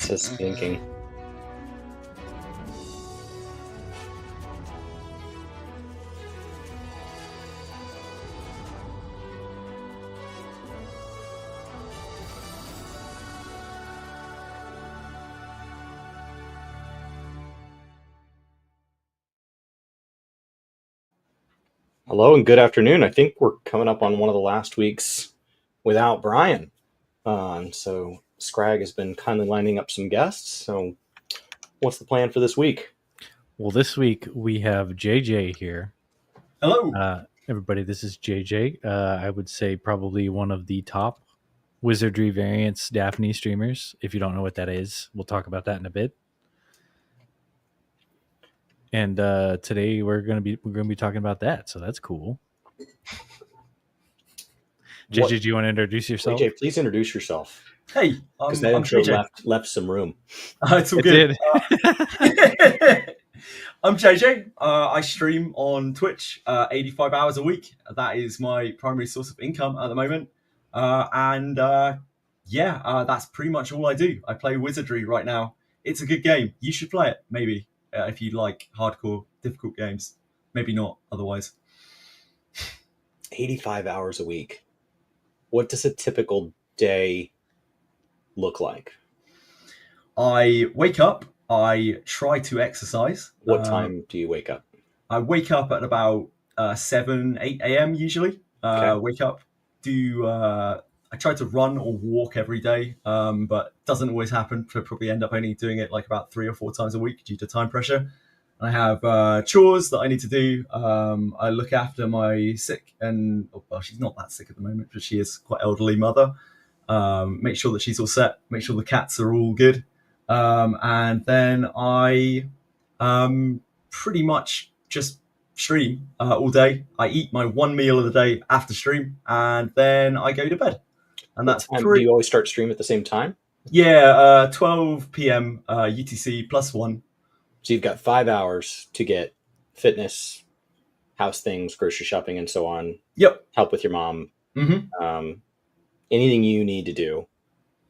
Just thinking. Hello and good afternoon. I think we're coming up on one of the last weeks without Brian. So Scrag has been kindly lining up some guests. So what's the plan for this week? Well, this week we have JJ here. Hello. Everybody, this is JJ. I would say probably one of the top Wizardry variants Daphne streamers. If you don't know what that is, we'll talk about that in a bit. And today we're gonna be talking about that, so that's cool. JJ, do you want to introduce yourself? JJ, please introduce yourself. Hey, Because that intro left some room. It's all good. I'm JJ. I stream on Twitch 85 hours a week. That is my primary source of income at the moment. That's pretty much all I do. I play Wizardry right now. It's a good game. You should play it, maybe, if you like hardcore, difficult games. Maybe not, otherwise. 85 hours a week. What does a typical day look like? I wake up. I try to exercise. What time do you wake up? I wake up at about 7, 8 a.m. usually. Wake up, I try to run or walk every day, but doesn't always happen. So probably end up only doing it like about 3 or 4 times a week due to time pressure. I have chores that I need to do. I look after my sick she's not that sick at the moment, but she is quite elderly mother. Make sure that she's all set. Make sure the cats are all good. And then I pretty much just stream all day. I eat my one meal of the day after stream, and then I go to bed. And that's do you always start stream at the same time? Yeah, 12 p.m. UTC +1. So you've got 5 hours to get fitness, house things, grocery shopping, and so on. Yep. Help with your mom. Mm-hmm. Anything you need to do.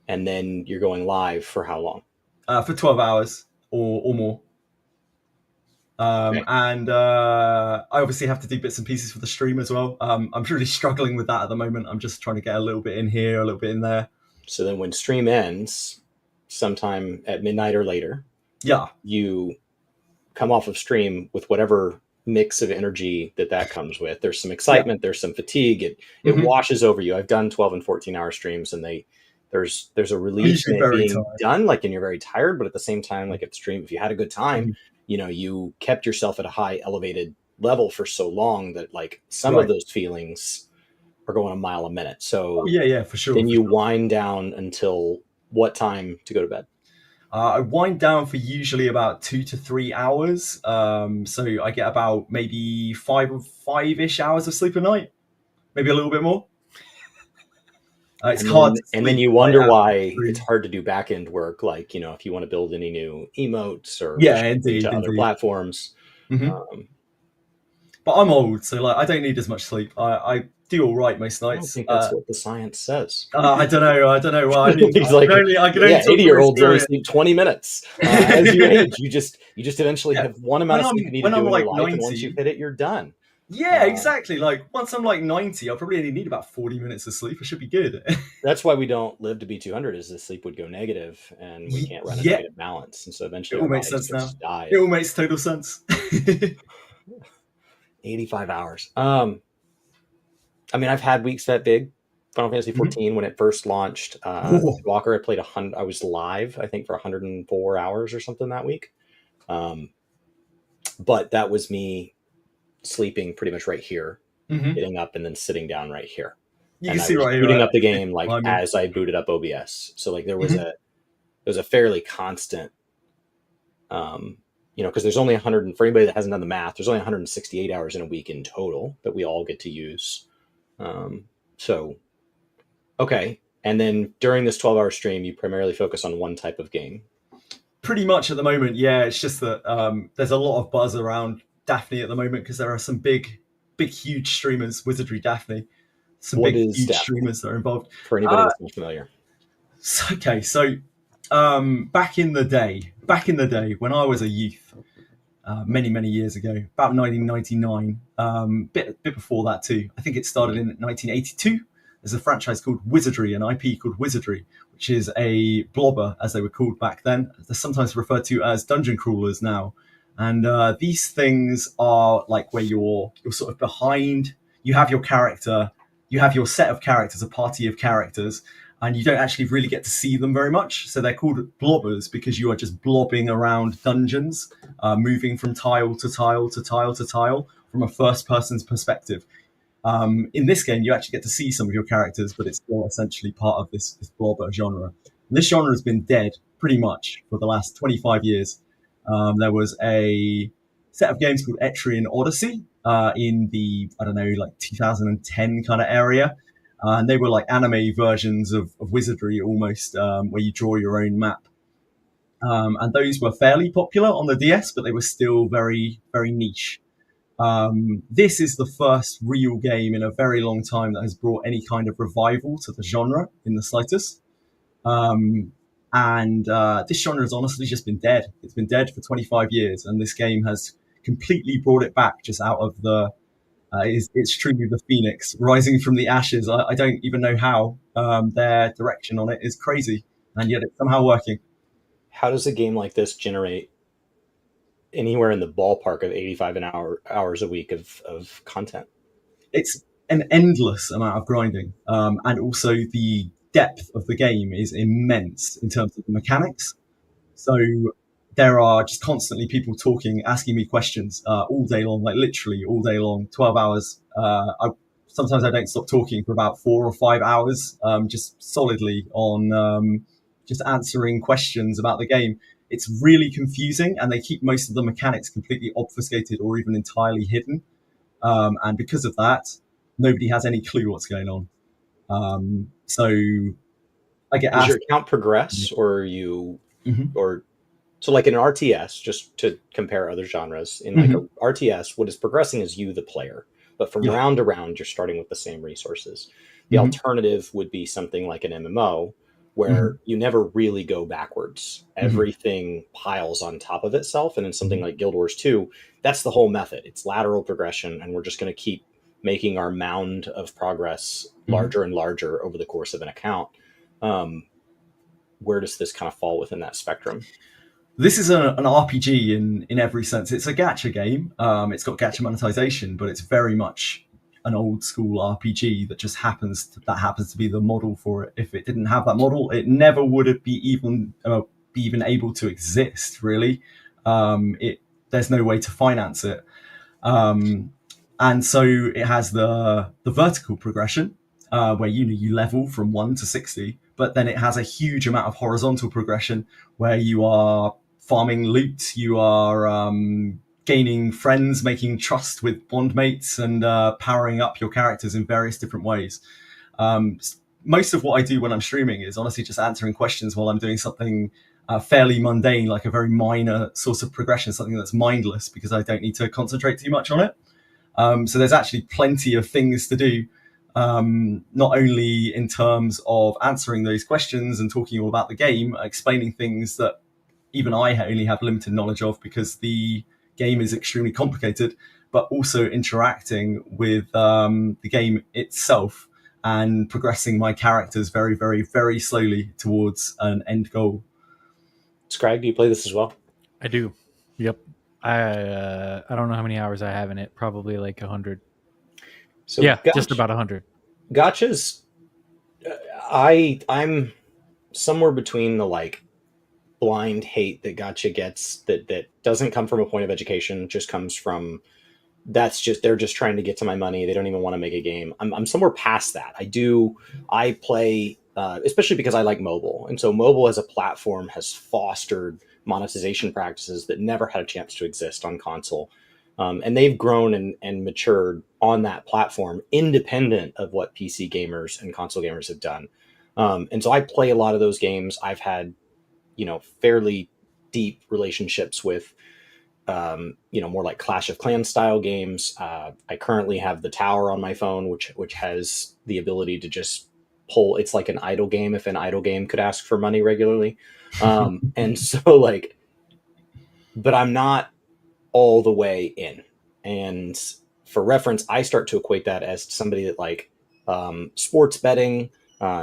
And then you're going live for how long? For 12 hours or more. Okay. And I obviously have to do bits and pieces for the stream as well. I'm really struggling with that at the moment. I'm just trying to get a little bit in here, a little bit in there. So then when stream ends, sometime at midnight or later, you come off of stream with whatever mix of energy that comes with. There's some excitement, there's some fatigue. It washes over you. I've done 12 and 14-hour streams, and there's a relief in it being done, like, and you're very tired, but at the same time, like, at stream, if you had a good time, you kept yourself at a high elevated level for so long that, like, some of those feelings are going a mile a minute. So for sure. Then you wind down until what time to go to bed? I wind down for usually about 2 to 3 hours. So I get about maybe five-ish hours of sleep a night, maybe a little bit more. It's hard. And then you wonder why it's hard to do back end work, like, if you want to build any new emotes or indeed, other platforms. Mm-hmm. But I'm old, so like I don't need as much sleep. I do all right most nights. I don't think that's what the science says. I don't know. Well, I mean, he's like, 80-year-olds only sleep 20 minutes. As you age, you just eventually have one amount of sleep you need to do in your life, 90, and once you hit it, you're done. Yeah, exactly. Like once I'm like 90, I'll probably only need about 40 minutes of sleep. I should be good. That's why we don't live to be 200, is the sleep would go negative and we can't run a negative balance. And so eventually it all makes sense now. It all makes total sense. 85 hours. I mean, I've had weeks that big. Final Fantasy 14 when it first launched. Walker, I played I was live, I think, for 104 hours or something that week. But that was me sleeping pretty much right here, getting up and then sitting down right here. You can see right here. Booting up the game as I booted up OBS. So like there was a fairly constant, because there's only 100, for anybody that hasn't done the math, there's only 168 hours in a week in total that we all get to use. Okay. And then during this 12-hour stream, you primarily focus on one type of game. Pretty much at the moment, yeah. It's just that there's a lot of buzz around Daphne at the moment because there are some big, huge streamers, Wizardry Daphne. Some huge streamers that are involved. For anybody that's not familiar. So Back in the day when I was a youth, many years ago, about 1999, bit before that too. I think it started in 1982. There's a franchise called Wizardry, an IP called Wizardry, which is a blobber, as they were called back then. They're sometimes referred to as dungeon crawlers now. And these things are like where you're sort of behind. You have your character, you have your set of characters, a party of characters, and you don't actually really get to see them very much. So they're called blobbers because you are just blobbing around dungeons, moving from tile to tile to tile to tile from a first person's perspective. In this game, you actually get to see some of your characters, but it's still essentially part of this blobber genre. And this genre has been dead pretty much for the last 25 years. There was a set of games called Etrian Odyssey in the, I don't know, like 2010 kind of area. And they were like anime versions of Wizardry almost, where you draw your own map. And those were fairly popular on the DS, but they were still very, very niche. This is the first real game in a very long time that has brought any kind of revival to the genre in the slightest. And this genre has honestly just been dead. It's been dead for 25 years, and this game has completely brought it back just out of the... it's truly the phoenix rising from the ashes. I don't even know how. Their direction on it is crazy, and yet it's somehow working. How does a game like this generate anywhere in the ballpark of 85 hours a week of content? It's an endless amount of grinding, and also the depth of the game is immense in terms of the mechanics. So there are just constantly people talking, asking me questions all day long, like literally all day long, 12 hours. Sometimes I don't stop talking for about 4 or 5 hours, just solidly on just answering questions about the game. It's really confusing, and they keep most of the mechanics completely obfuscated or even entirely hidden. And because of that, nobody has any clue what's going on. So I get asked... Does your account progress, or or so like in an RTS, just to compare other genres, in like a RTS, what is progressing is you, the player. But from round to round, you're starting with the same resources. The alternative would be something like an MMO, where you never really go backwards. Everything piles on top of itself. And in something like Guild Wars 2, that's the whole method. It's lateral progression, and we're just going to keep making our mound of progress larger and larger over the course of an account. Where does this kind of fall within that spectrum? This is an RPG in every sense. It's a gacha game. It's got gacha monetization, but it's very much an old school RPG that just happens to be the model for it. If it didn't have that model, it never would be even able to exist. Really, there's no way to finance it, and so it has the vertical progression where you level from 1 to 60, but then it has a huge amount of horizontal progression where you are farming loot, you are gaining friends, making trust with bondmates, and powering up your characters in various different ways. Most of what I do when I'm streaming is honestly just answering questions while I'm doing something fairly mundane, like a very minor source of progression, something that's mindless because I don't need to concentrate too much on it. So there's actually plenty of things to do, not only in terms of answering those questions and talking all about the game, explaining things that even I only have limited knowledge of because the game is extremely complicated, but also interacting with the game itself and progressing my characters very, very, very slowly towards an end goal. Scrag, do you play this as well? I do. Yep. I don't know how many hours I have in it. Probably like 100. So yeah, just about 100. Gachas, I'm somewhere between the like blind hate that gacha gets that doesn't come from a point of education, just comes from they're just trying to get to my money. They don't even want to make a game. I'm somewhere past that. I play especially because I like mobile, and so mobile as a platform has fostered monetization practices that never had a chance to exist on console. And they've grown and matured on that platform, independent of what PC gamers and console gamers have done. And so I play a lot of those games. I've had, fairly deep relationships with, more like Clash of Clans style games. I currently have the Tower on my phone, which has the ability to just pull. It's like an idle game if an idle game could ask for money regularly. And so like, but I'm not all the way in. And for reference, I start to equate that as somebody that like sports betting,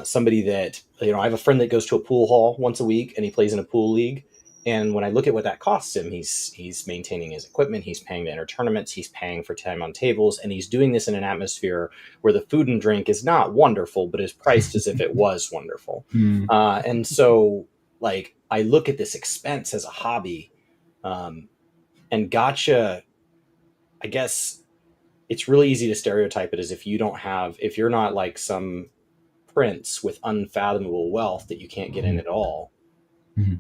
somebody that, you know, I have a friend that goes to a pool hall once a week and he plays in a pool league. And when I look at what that costs him, he's maintaining his equipment, he's paying to enter tournaments, he's paying for time on tables, and he's doing this in an atmosphere where the food and drink is not wonderful, but is priced as if it was wonderful. And so, like, I look at this expense as a hobby, and Gacha, I guess it's really easy to stereotype it as if you're not like some prince with unfathomable wealth that you can't get in at all. Mm-hmm.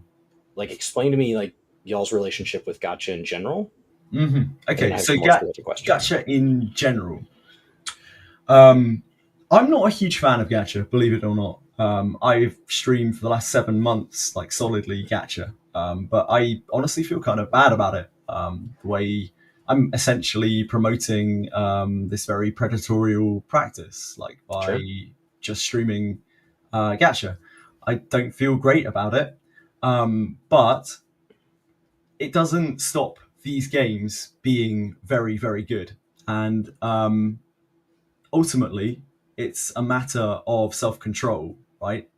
Like, explain to me like y'all's relationship with Gacha in general. Okay, so Gacha in general. I'm not a huge fan of Gacha, believe it or not. I've streamed for the last 7 months, like solidly Gacha, but I honestly feel kind of bad about it. The way I'm essentially promoting this very predatory practice, like by just streaming Gacha. I don't feel great about it. But it doesn't stop these games being very, very good. And ultimately, it's a matter of self-control, right?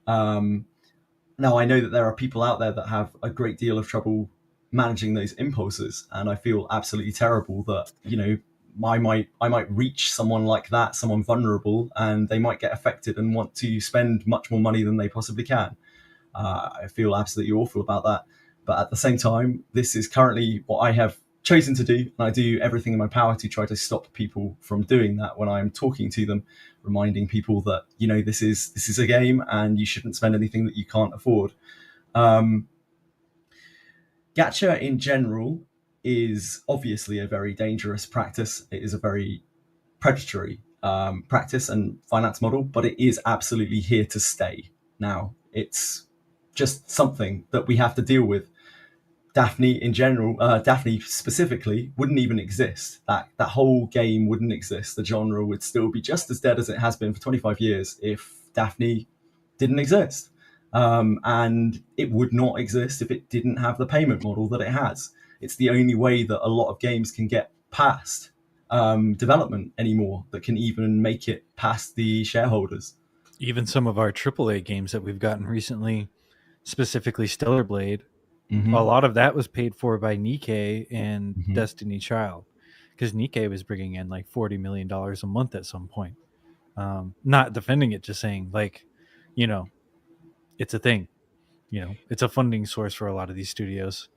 Now, I know that there are people out there that have a great deal of trouble managing those impulses. And I feel absolutely terrible that, you know, I might reach someone like that, someone vulnerable, and they might get affected and want to spend much more money than they possibly can. I feel absolutely awful about that. But at the same time, this is currently what I have chosen to do. And I do everything in my power to try to stop people from doing that when I'm talking to them, reminding people that, you know, this is a game and you shouldn't spend anything that you can't afford. Gacha in general is obviously a very dangerous practice. It is a very predatory practice and finance model, but it is absolutely here to stay. Now, it's just something that we have to deal with. Daphne in general, Daphne specifically, wouldn't even exist. That whole game wouldn't exist. The genre would still be just as dead as it has been for 25 years if Daphne didn't exist. And it would not exist if it didn't have the payment model that it has. It's the only way that a lot of games can get past development anymore, that can even make it past the shareholders. Even some of our AAA games that we've gotten recently, specifically Stellar Blade, a lot of that was paid for by Nikkei and Destiny Child, because Nikkei was bringing in like $40 million a month at some point. Not defending it, just saying, like, you know, it's a thing. You know, it's a funding source for a lot of these studios.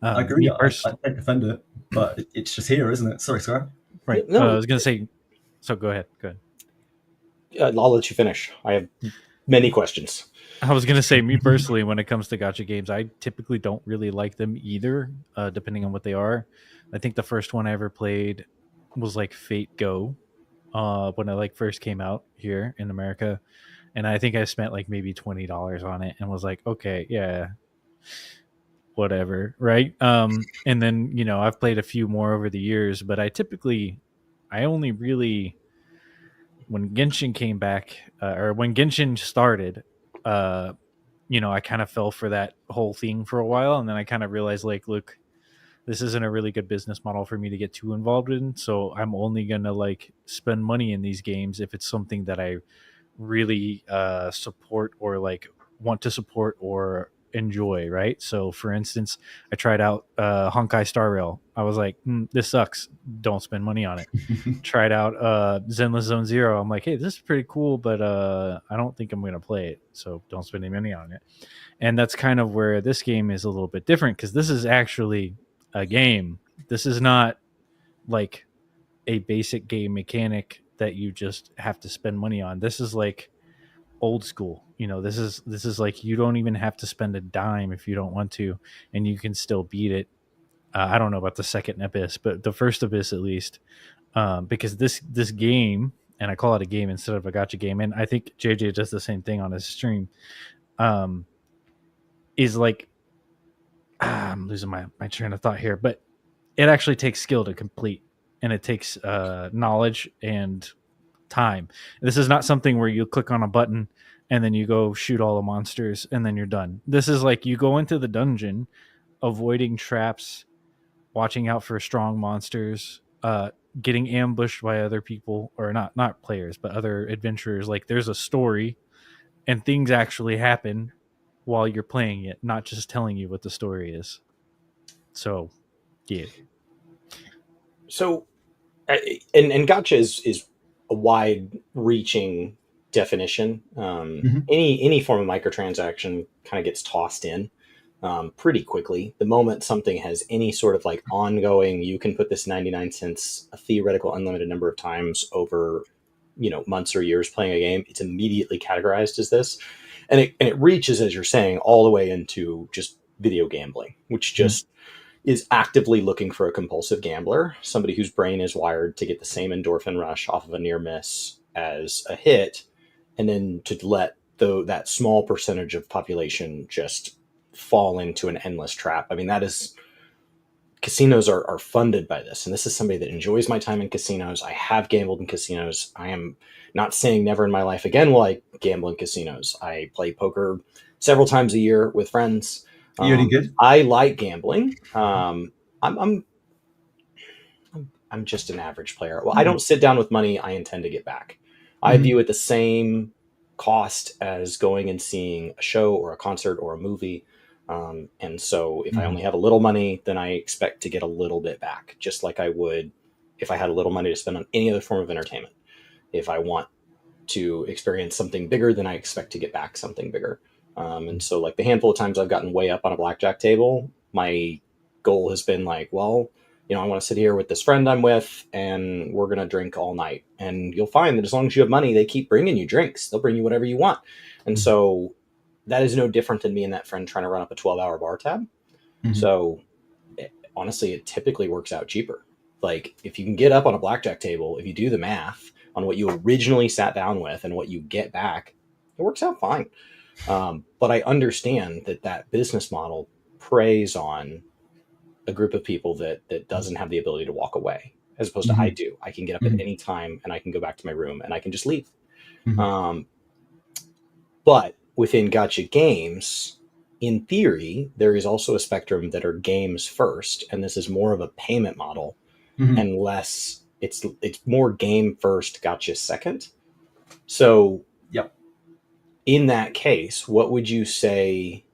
I agree. I don't defend it, but it's just here, isn't it? Sorry. Right. No, I was going to say, so go ahead. I'll let you finish. I have many questions. I was going to say, me personally, when it comes to gacha games, I typically don't really like them either, depending on what they are. I think the first one I ever played was like Fate Go, when it like first came out here in America. And I think I spent like maybe $20 on it and was like, okay, yeah, whatever. Right. And then, you know, I've played a few more over the years, but I only really, when Genshin came back, or when Genshin started, you know, I kind of fell for that whole thing for a while. And then I kind of realized, like, look, this isn't a really good business model for me to get too involved in. So I'm only going to like spend money in these games if it's something that I really support or like want to support or enjoy, right? So for instance, I tried out Honkai Star Rail. I was like, this sucks, don't spend money on it. Tried out Zenless Zone Zero. I'm like, hey, this is pretty cool, but I don't think I'm gonna play it, so don't spend any money on it. And that's kind of where this game is a little bit different, because this is actually a game. This is not like a basic game mechanic that you just have to spend money on. This is like old school. You know, this is like, you don't even have to spend a dime if you don't want to, and you can still beat it. I don't know about the second Abyss, but the first Abyss at least, because this game, and I call it a game instead of a gacha game, and I think JJ does the same thing on his stream, is like, I'm losing my train of thought here, but it actually takes skill to complete, and it takes knowledge and time. This is not something where you click on a button and then you go shoot all the monsters and then you're done. This is like you go into the dungeon, avoiding traps, watching out for strong monsters, getting ambushed by other people, or not players, but other adventurers. Like there's a story and things actually happen while you're playing it, not just telling you what the story is. So, yeah. So, and gacha is a wide-reaching definition. Any form of microtransaction kind of gets tossed in pretty quickly. The moment something has any sort of like ongoing, you can put this 99 cents, a theoretical unlimited number of times over, months or years playing a game, it's immediately categorized as this. And it reaches, as you're saying, all the way into just video gambling, which just is actively looking for a compulsive gambler, somebody whose brain is wired to get the same endorphin rush off of a near miss as a hit, and then to let that small percentage of population just fall into an endless trap. I mean, casinos are funded by this. And this is somebody that enjoys my time in casinos. I have gambled in casinos. I am not saying never in my life again will I gamble in casinos. I play poker several times a year with friends. You any good? I like gambling. I'm just an average player. Well, I don't sit down with money I intend to get back. I view it the same cost as going and seeing a show or a concert or a movie. And so if I only have a little money, then I expect to get a little bit back, just like I would if I had a little money to spend on any other form of entertainment. If I want to experience something bigger, then I expect to get back something bigger. And so like the handful of times I've gotten way up on a blackjack table, my goal has been like, well, I want to sit here with this friend I'm with and we're going to drink all night. And you'll find that as long as you have money, they keep bringing you drinks. They'll bring you whatever you want. And so that is no different than me and that friend trying to run up a 12-hour bar tab. So honestly, it typically works out cheaper. Like if you can get up on a blackjack table, if you do the math on what you originally sat down with and what you get back, it works out fine. But I understand that business model preys on a group of people that doesn't have the ability to walk away, as opposed to I do. I can get up at any time and I can go back to my room and I can just leave. But within gacha games, in theory, there is also a spectrum that are games first, and this is more of a payment model, and less it's more game first, gacha second. So, in that case, what would you say?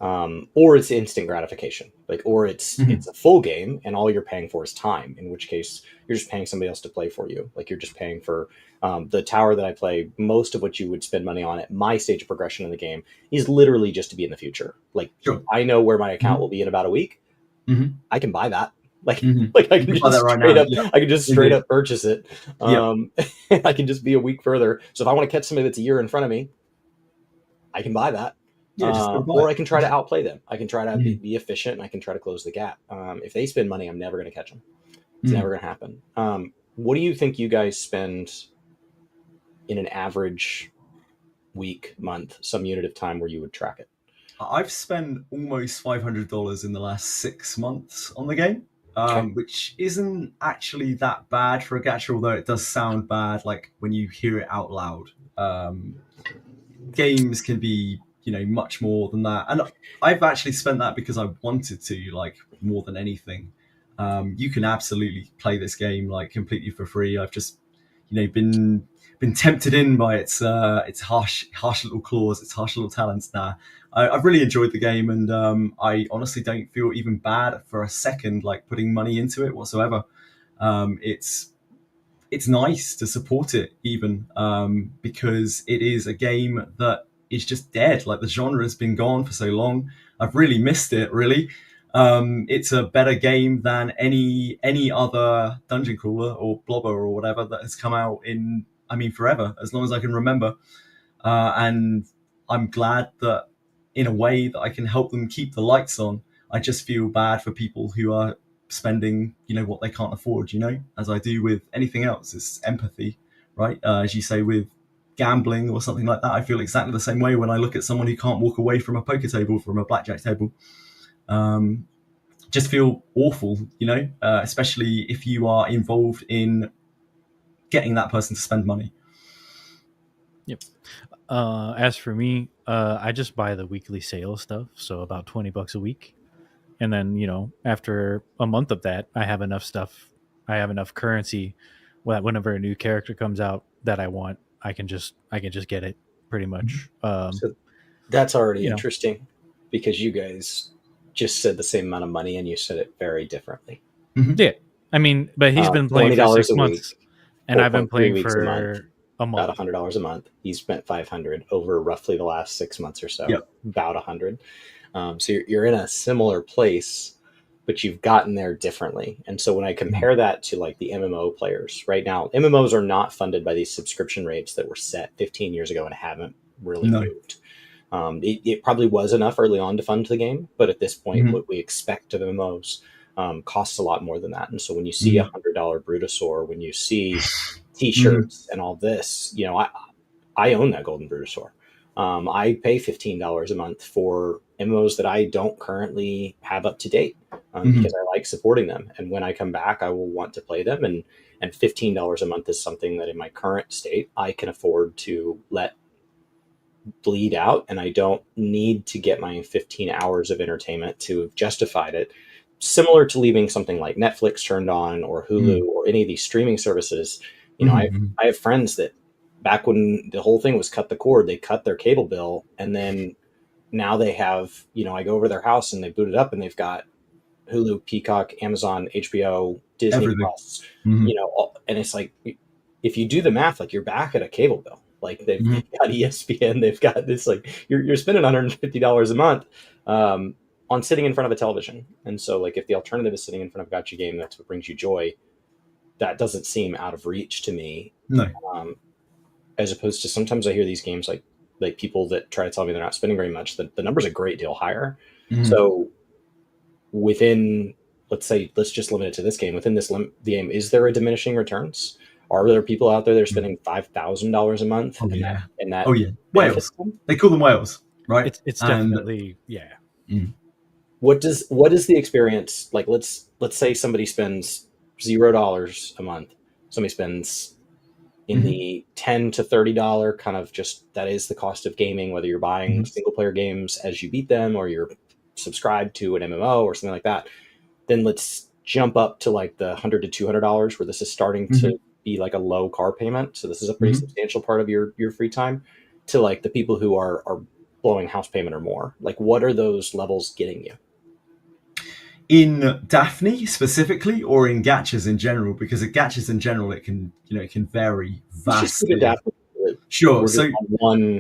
Or it's instant gratification, or it's a full game and all you're paying for is time, in which case you're just paying somebody else to play for you. Like you're just paying for the tower that I play. Most of what you would spend money on at my stage of progression in the game is literally just to be in the future. Like I know where my account will be in about a week. I can buy that. I can just I can just straight up purchase it. I can just be a week further. So if I want to catch somebody that's a year in front of me, I can buy that. Or I can try to outplay them. I can try to be efficient and I can try to close the gap. If they spend money, I'm never going to catch them. It's never going to happen. What do you think you guys spend in an average week, month, some unit of time where you would track it? I've spent almost $500 in the last 6 months on the game, which isn't actually that bad for a gacha, although it does sound bad like when you hear it out loud. Games can be much more than that, and I've actually spent that because I wanted to, more than anything. You can absolutely play this game completely for free. I've just been tempted in by its harsh little claws, its harsh little talents. I've really enjoyed the game, and I honestly don't feel even bad for a second putting money into it whatsoever. It's nice to support it even, because it is a game that is just dead. The genre has been gone for so long. I've really missed it, really. It's a better game than any other dungeon crawler or blobber or whatever that has come out in, forever, as long as I can remember. And I'm glad that in a way that I can help them keep the lights on. I just feel bad for people who are spending, what they can't afford, as I do with anything else. It's empathy, right? As you say, with gambling or something like that, I feel exactly the same way when I look at someone who can't walk away from a poker table, from a blackjack table. Just feel awful, especially if you are involved in getting that person to spend money. Yep. As for me, I just buy the weekly sale stuff, so about $20 a week, and then after a month of that, I have enough stuff. I have enough currency that whenever a new character comes out that I want, I can just get it pretty much. So that's already you know. interesting, because you guys just said the same amount of money and you said it very differently. Yeah, I mean, but he's been playing for 6 months, and I've been playing for a month. About $100 a month. He's spent $500 over roughly the last 6 months or so. Yep. About $100. So you're in a similar place, but you've gotten there differently. And so when I compare that to like the MMO players right now, MMOs are not funded by these subscription rates that were set 15 years ago and haven't really moved. It probably was enough early on to fund the game, but at this point, what we expect of MMOs costs a lot more than that. And so when you see $100 Brutosaur, when you see T-shirts and all this, I own that Golden Brutosaur. I pay $15 a month for MMOs that I don't currently have up to date because I like supporting them. And when I come back, I will want to play them. And $15 a month is something that in my current state, I can afford to let bleed out. And I don't need to get my 15 hours of entertainment to have justified it. Similar to leaving something like Netflix turned on or Hulu or any of these streaming services. I have friends that back when the whole thing was cut the cord, they cut their cable bill, and then now they have, I go over to their house and they boot it up and they've got Hulu, Peacock, Amazon, HBO, Disney Plus, and it's like, if you do the math, like you're back at a cable bill. Like they've got ESPN, they've got this, like you're spending $150 a month on sitting in front of a television. And so like if the alternative is sitting in front of a gacha game, that's what brings you joy. That doesn't seem out of reach to me. No. As opposed to sometimes I hear these games like people that try to tell me they're not spending very much, the number's a great deal higher. So within, let's just limit it to this game. Within this the game, is there a diminishing returns? Are there people out there that are spending $5,000 a month? Oh, yeah. And that whales. They call them whales, right? It's definitely, yeah. What is the experience like? Let's say somebody spends $0 a month. Somebody spends in the $10 to $30 kind of, just that is the cost of gaming, whether you're buying single player games as you beat them or you're subscribed to an MMO or something like that. Then let's jump up to like the $100 to $200 where this is starting to be like a low car payment. So this is a pretty substantial part of your free time, to like the people who are blowing house payment or more. Like what are those levels getting you? In Daphne specifically, or in gachas in general? Because at gachas in general, it can vary vastly. Sure. So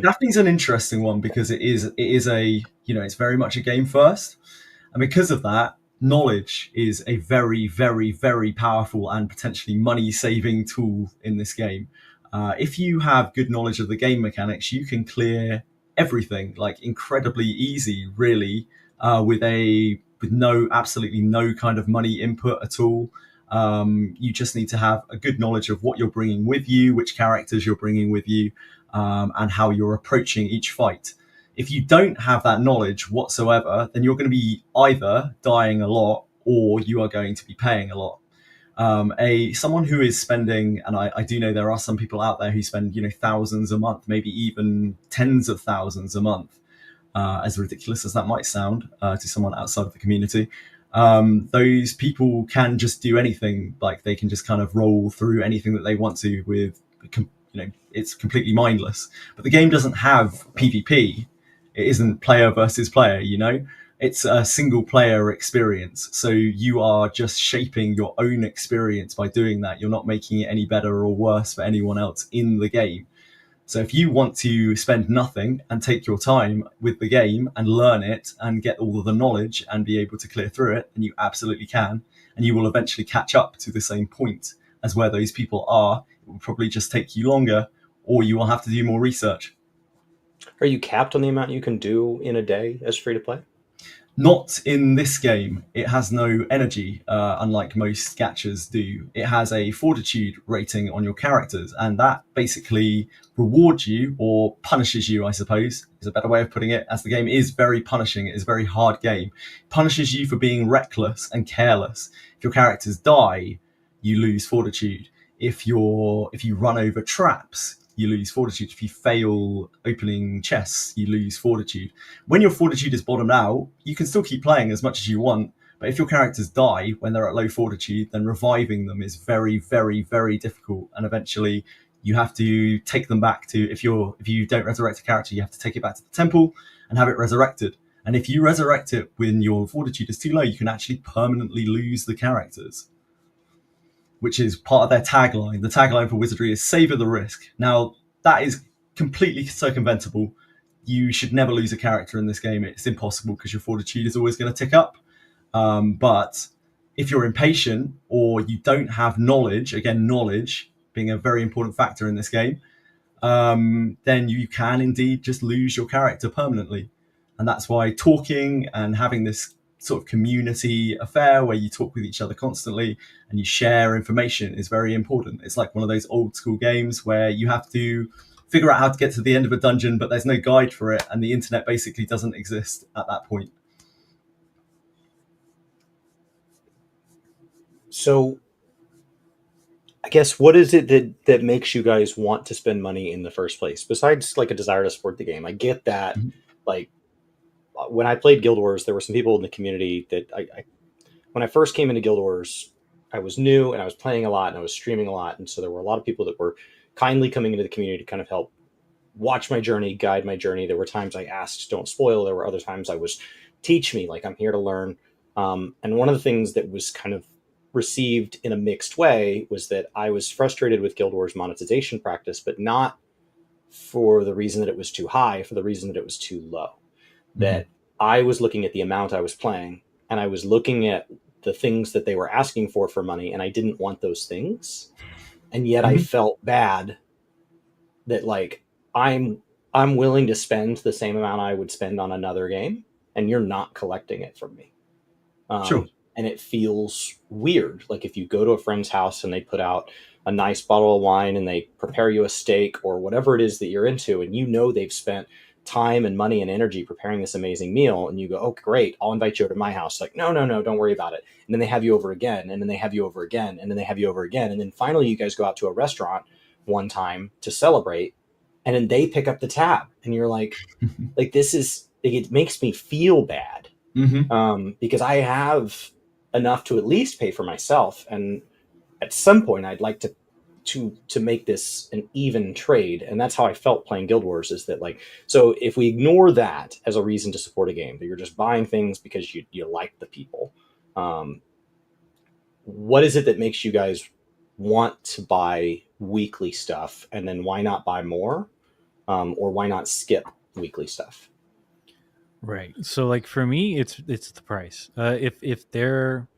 Daphne's an interesting one because it is a it's very much a game first, and because of that, knowledge is a very, very, very powerful and potentially money saving tool in this game. If you have good knowledge of the game mechanics, you can clear everything like incredibly easy, really, with absolutely no kind of money input at all. You just need to have a good knowledge of what you're bringing with you, which characters you're bringing with you, and how you're approaching each fight. If you don't have that knowledge whatsoever, then you're going to be either dying a lot or you are going to be paying a lot. Someone who is spending, and I do know there are some people out there who spend thousands a month, maybe even tens of thousands a month, as ridiculous as that might sound to someone outside of the community. Those people can just do anything. Like they can just kind of roll through anything that they want to with, it's completely mindless. But the game doesn't have PvP. It isn't player versus player, It's a single player experience. So you are just shaping your own experience by doing that. You're not making it any better or worse for anyone else in the game. So if you want to spend nothing and take your time with the game and learn it and get all of the knowledge and be able to clear through it, then you absolutely can. And you will eventually catch up to the same point as where those people are. It will probably just take you longer, or you will have to do more research. Are you capped on the amount you can do in a day as free to play? Not in this game. It has no energy, unlike most gachas do. It has a fortitude rating on your characters, and that basically rewards you, or punishes you, I suppose, is a better way of putting it, as the game is very punishing. It is a very hard game. It punishes you for being reckless and careless. If your characters die, you lose fortitude. If you run over traps, you lose fortitude. If you fail opening chests, you lose fortitude. When your fortitude is bottomed out, you can still keep playing as much as you want. But if your characters die when they're at low fortitude, then reviving them is very, very, very difficult. And eventually you have to take them back to, if you don't resurrect a character, you have to take it back to the temple and have it resurrected. And if you resurrect it when your fortitude is too low, you can actually permanently lose the characters, which is part of their tagline. The tagline for Wizardry is "Savor the risk." Now, that is completely circumventable. You should never lose a character in this game. It's impossible because your fortitude is always going to tick up. But if you're impatient or you don't have knowledge, again, knowledge being a very important factor in this game, then you can indeed just lose your character permanently. And that's why talking and having this sort of community affair where you talk with each other constantly and you share information is very important. It's like one of those old school games where you have to figure out how to get to the end of a dungeon, but there's no guide for it, and the internet basically doesn't exist at that point. So I guess what is it that makes you guys want to spend money in the first place, besides like a desire to support the game? I get that. Mm-hmm. Like when I played Guild Wars, there were some people in the community that when I first came into Guild Wars, I was new and I was playing a lot and I was streaming a lot. And so there were a lot of people that were kindly coming into the community to kind of help watch my journey, guide my journey. There were times I asked, don't spoil. There were other times I was, teach me, like I'm here to learn. And one of the things that was kind of received in a mixed way was that I was frustrated with Guild Wars monetization practice, but not for the reason that it was too high, for the reason that it was too low. Mm-hmm. That I was looking at the amount I was playing and I was looking at the things that they were asking for money, and I didn't want those things. And yet I felt bad that like I'm willing to spend the same amount I would spend on another game and you're not collecting it from me. Sure. And it feels weird. Like if you go to a friend's house and they put out a nice bottle of wine and they prepare you a steak or whatever it is that you're into, and you know they've spent time and money and energy preparing this amazing meal, and you go, oh, great, I'll invite you over to my house. Like, no, don't worry about it. And then they have you over again, and then they have you over again, and then they have you over again. And then finally you guys go out to a restaurant one time to celebrate, and then they pick up the tab. And you're like, like, this is, it makes me feel bad. Mm-hmm. Because I have enough to at least pay for myself. And at some point I'd like to make this an even trade. And that's how I felt playing Guild Wars, is that like, so if we ignore that as a reason to support a game, that you're just buying things because you like the people, what is it that makes you guys want to buy weekly stuff? And then why not buy more? Or why not skip weekly stuff? Right. So like for me, it's the price. If their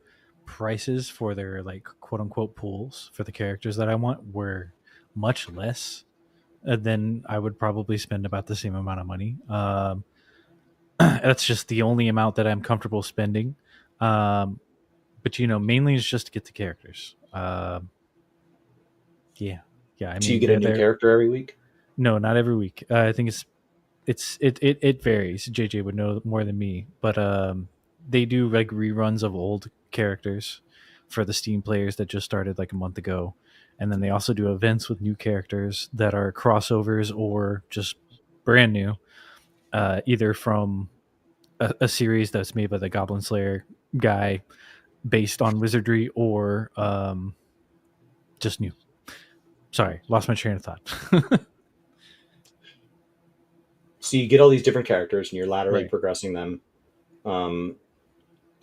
prices for their like quote unquote pools for the characters that I want were much less, then I would probably spend about the same amount of money. That's just the only amount that I'm comfortable spending. But mainly it's just to get the characters. Yeah. I mean, so you get a new character every week? No, not every week. I think it varies. JJ would know more than me, but they do like reruns of old characters for the Steam players that just started like a month ago, and then they also do events with new characters that are crossovers or just brand new, either from a series that's made by the Goblin Slayer guy based on Wizardry, or just new. Sorry, lost my train of thought. So you get all these different characters and you're laterally right. progressing them.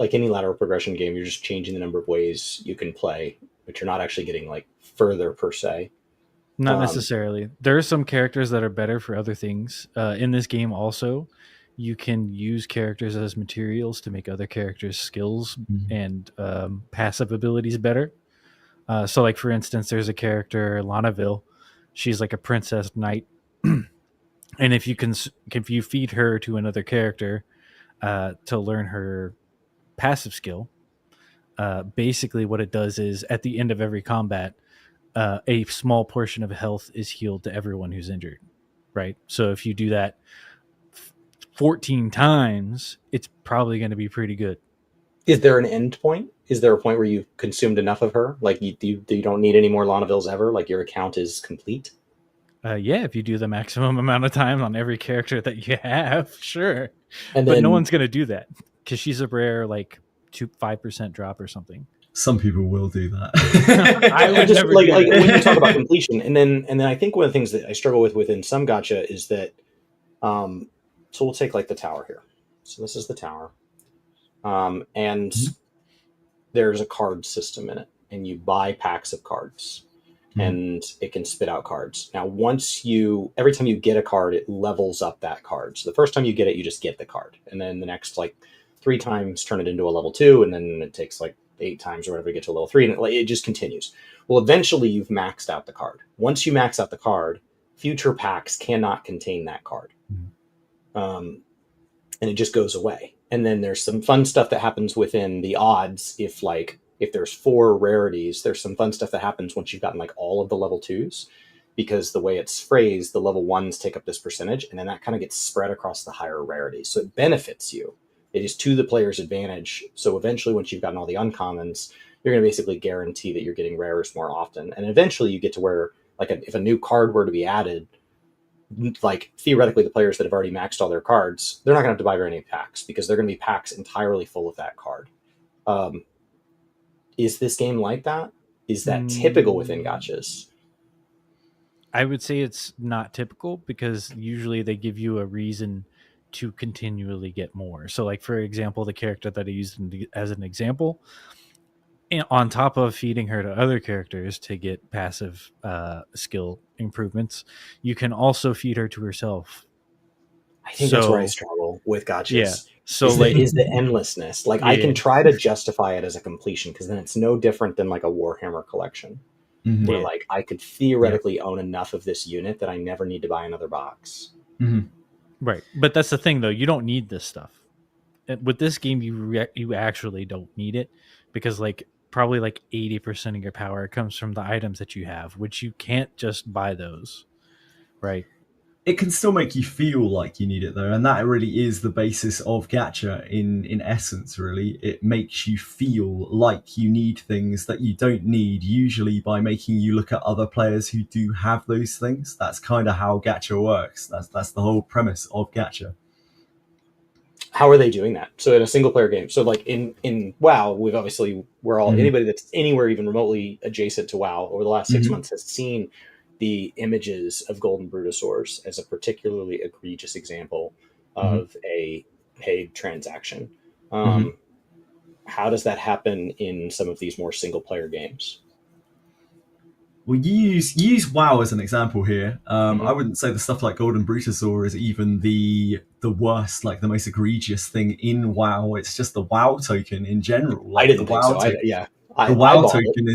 Like any lateral progression game, you're just changing the number of ways you can play, but you're not actually getting like further per se. Not necessarily. There are some characters that are better for other things. In this game also, you can use characters as materials to make other characters' skills and passive abilities better. So like for instance, there's a character, Lanaville. She's like a princess knight. And if you feed her to another character to learn her passive skill, basically what it does is at the end of every combat, a small portion of health is healed to everyone who's injured, right? So if you do that 14 times, it's probably going to be pretty good. Is there an end point? Is there a point where you've consumed enough of her? Like you don't need any more Lanavilles ever? Like your account is complete? Yeah, if you do the maximum amount of time on every character that you have, sure. And but then, no one's going to do that because she's a rare, like 5% drop or something. Some people will do that. I would just never like do when you talk about completion, and then I think one of the things that I struggle with within some gacha is that, so we'll take like the tower here. So this is the tower, and there's a card system in it, and you buy packs of cards, and it can spit out cards. Now, every time you get a card, it levels up that card. So the first time you get it, you just get the card, and then the next like 3 times turn it into a level 2, and then it takes like 8 times or whatever to get to level 3, and it just continues. Well, eventually you've maxed out the card. Once you max out the card, future packs cannot contain that card. And it just goes away. And then there's some fun stuff that happens within the odds. If there's 4 rarities, there's some fun stuff that happens once you've gotten like all of the level 2s, because the way it's phrased, the level 1s take up this percentage, and then that kind of gets spread across the higher rarities. So it benefits you. It is to the player's advantage. So eventually, once you've gotten all the uncommons, you're going to basically guarantee that you're getting rares more often. And eventually you get to where, like, if a new card were to be added, like theoretically the players that have already maxed all their cards, they're not going to have to buy very many packs because they're going to be packs entirely full of that card. Is this game like that? Is that typical within gachas? I would say it's not typical because usually they give you a reason to continually get more. So like, for example, the character that I used as an example, on top of feeding her to other characters to get passive skill improvements, you can also feed her to herself. I think that's where I struggle with gachas. Yeah. So is the endlessness. Like, I can try to justify it as a completion because then it's no different than like a Warhammer collection. Where like I could theoretically own enough of this unit that I never need to buy another box. Right. But that's the thing, though. You don't need this stuff. With this game, you actually don't need it because like probably like 80% of your power comes from the items that you have, which you can't just buy those. Right. It can still make you feel like you need it, though, and that really is the basis of gacha in essence, really. It makes you feel like you need things that you don't need, usually by making you look at other players who do have those things. That's kind of how gacha works. That's the whole premise of gacha. How are they doing that? So in a single player game, so like in WoW, we're all anybody that's anywhere even remotely adjacent to WoW over the last 6 months has seen the images of Golden Brutosaurs as a particularly egregious example of a paid transaction. How does that happen in some of these more single player games? Well, you use WoW as an example here. I wouldn't say the stuff like Golden Brutosaur is even the worst, like the most egregious thing in WoW. It's just the WoW token in general. Like, I didn't think so. The WoW token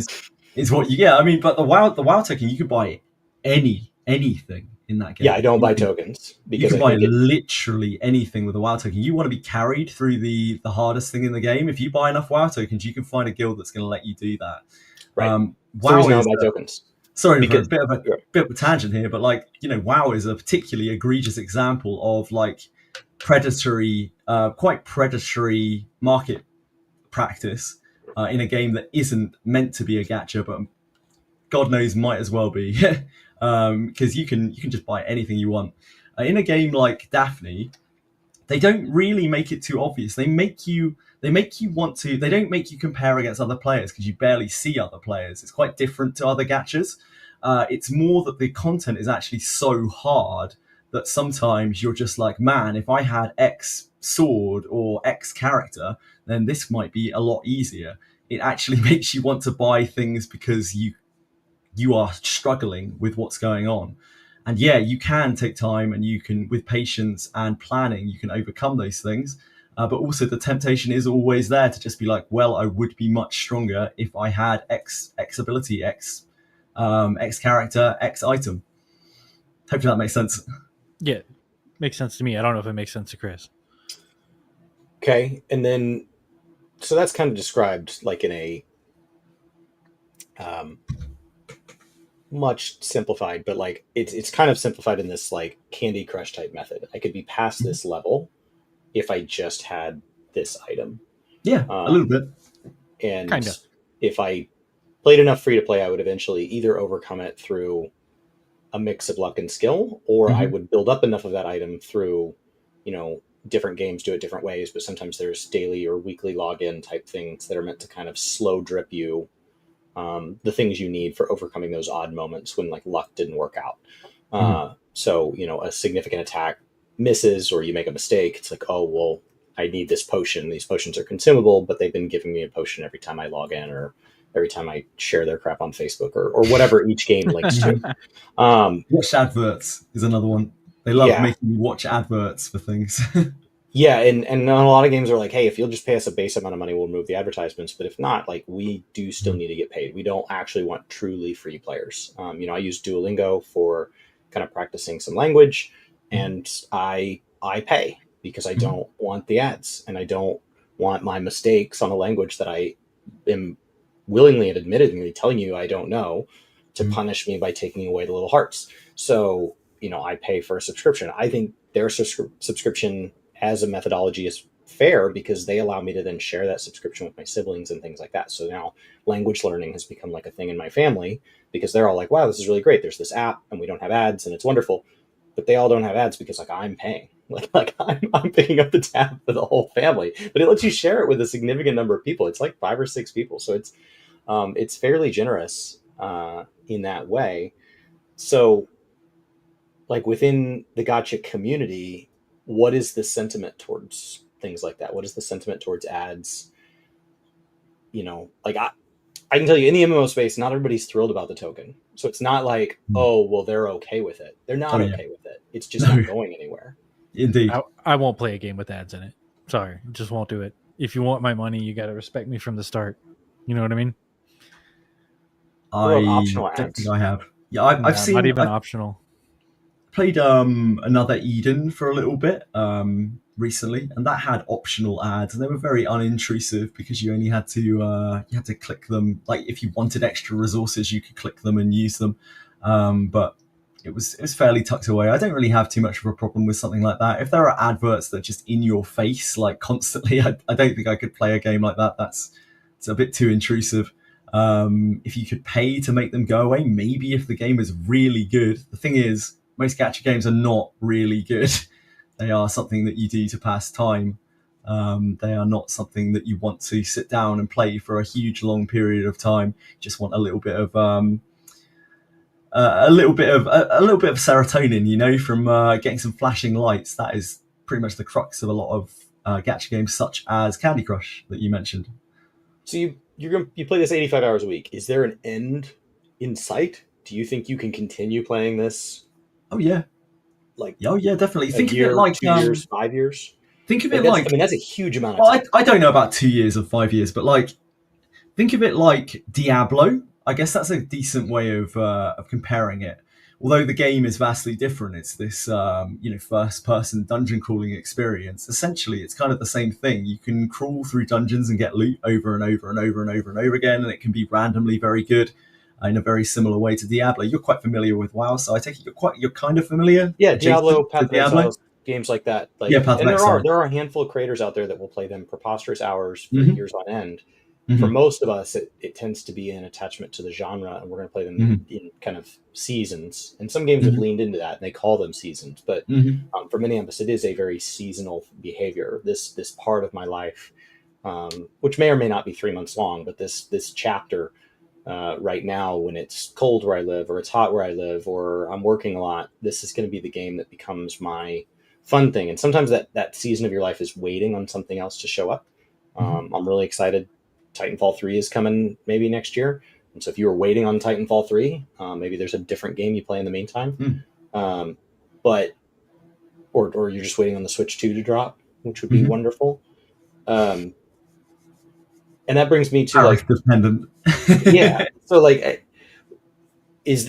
is what you get. I mean, but the WoW token, you could buy anything in that game. Yeah, I don't buy tokens because you can buy literally anything with a WoW token. You want to be carried through the hardest thing in the game. If you buy enough WoW tokens, you can find a guild that's going to let you do that. Right. WoW is buy tokens. Sorry for a bit of a tangent here, but like, WoW is a particularly egregious example of like quite predatory market practice in a game that isn't meant to be a gacha, but God knows might as well be, because you can just buy anything you want. In a game like Daphne, they don't really make it too obvious. They make you want to. They don't make you compare against other players because you barely see other players. It's quite different to other gachas. It's more that the content is actually so hard that sometimes you're just like, man, if I had X sword or X character, then this might be a lot easier. It actually makes you want to buy things because you are struggling with what's going on. And yeah, you can take time and you can, with patience and planning, you can overcome those things. But also the temptation is always there to just be like, well, I would be much stronger if I had X ability, X character, X item. Hopefully that makes sense. Yeah, makes sense to me. I don't know if it makes sense to Chris. Okay, and then, so that's kind of described like in a much simplified, but like it's kind of simplified in this like Candy Crush type method. I could be past this level if I just had this item. Yeah, a little bit. And Kinda. if I played enough free to play, I would eventually either overcome it through a mix of luck and skill, or I would build up enough of that item through, different games do it different ways, but sometimes there's daily or weekly login type things that are meant to kind of slow drip you the things you need for overcoming those odd moments when like luck didn't work out. So, a significant attack misses or you make a mistake. It's like, oh, well, I need this potion. These potions are consumable, but they've been giving me a potion every time I log in or every time I share their crap on Facebook or whatever each game links to. Watch adverts is another one. They love making you watch adverts for things. Yeah, and a lot of games are like, hey, if you'll just pay us a base amount of money, we'll remove the advertisements. But if not, like, we do still need to get paid. We don't actually want truly free players. I use Duolingo for kind of practicing some language, and I pay because I don't want the ads, and I don't want my mistakes on a language that I am willingly and admittedly telling you I don't know to punish me by taking away the little hearts. So, I pay for a subscription. I think their subscription as a methodology is fair because they allow me to then share that subscription with my siblings and things like that. So now language learning has become like a thing in my family because they're all like, wow, this is really great. There's this app and we don't have ads and it's wonderful, but they all don't have ads because like I'm paying, like I'm picking up the tab for the whole family, but it lets you share it with a significant number of people. It's like 5 or 6 people. So it's fairly generous in that way. So like within the Gacha community, what is the sentiment towards things like that? What is the sentiment towards ads? Like I can tell you in the MMO space, not everybody's thrilled about the token. So it's not like, oh, well, they're okay with it. They're not okay with it. It's just not going anywhere. Indeed. I won't play a game with ads in it. Sorry, just won't do it. If you want my money, you got to respect me from the start. You know what I mean? Optional ads. Don't think I have. Yeah, I've seen. Not even optional. Played another Eden for a little bit recently, and that had optional ads, and they were very unintrusive because you only had to click them. Like if you wanted extra resources, you could click them and use them. But it was fairly tucked away. I don't really have too much of a problem with something like that. If there are adverts that are just in your face like constantly, I don't think I could play a game like that. It's a bit too intrusive. If you could pay to make them go away, maybe if the game is really good. The thing is, most gacha games are not really good. They are something that you do to pass time. They are not something that you want to sit down and play for a huge long period of time. You just want a little bit of serotonin, from getting some flashing lights. That is pretty much the crux of a lot of gacha games, such as Candy Crush that you mentioned. So you play this 85 hours a week. Is there an end in sight? Do you think you can continue playing this? Oh yeah, definitely. Think of it like 2 years, 5 years. Think of it like that's a huge amount of time. I don't know about 2 years or 5 years, but like think of it like Diablo. I guess that's a decent way of comparing it. Although the game is vastly different, it's this first-person dungeon crawling experience. Essentially, it's kind of the same thing. You can crawl through dungeons and get loot over and over and over and over and over again, and it can be randomly very good. In a very similar way to Diablo. You're quite familiar with WoW, so I take it you're kind of familiar. Yeah, Diablo, Path of Exile, games like that. Path of Exile. There are a handful of creators out there that will play them preposterous hours for years on end. For most of us, it tends to be an attachment to the genre, and we're going to play them in kind of seasons. And some games have leaned into that, and they call them seasons. But for many of us, it is a very seasonal behavior. This part of my life, which may or may not be 3 months long, but this chapter. Right now, when it's cold where I live or it's hot where I live or I'm working a lot, this is going to be the game that becomes my fun thing. And sometimes that season of your life is waiting on something else to show up. I'm really excited. Titanfall 3 is coming maybe next year. And so if you were waiting on Titanfall 3, maybe there's a different game you play in the meantime. But or you're just waiting on the Switch 2 to drop, which would be wonderful. And that brings me to like dependent. Yeah. So like, is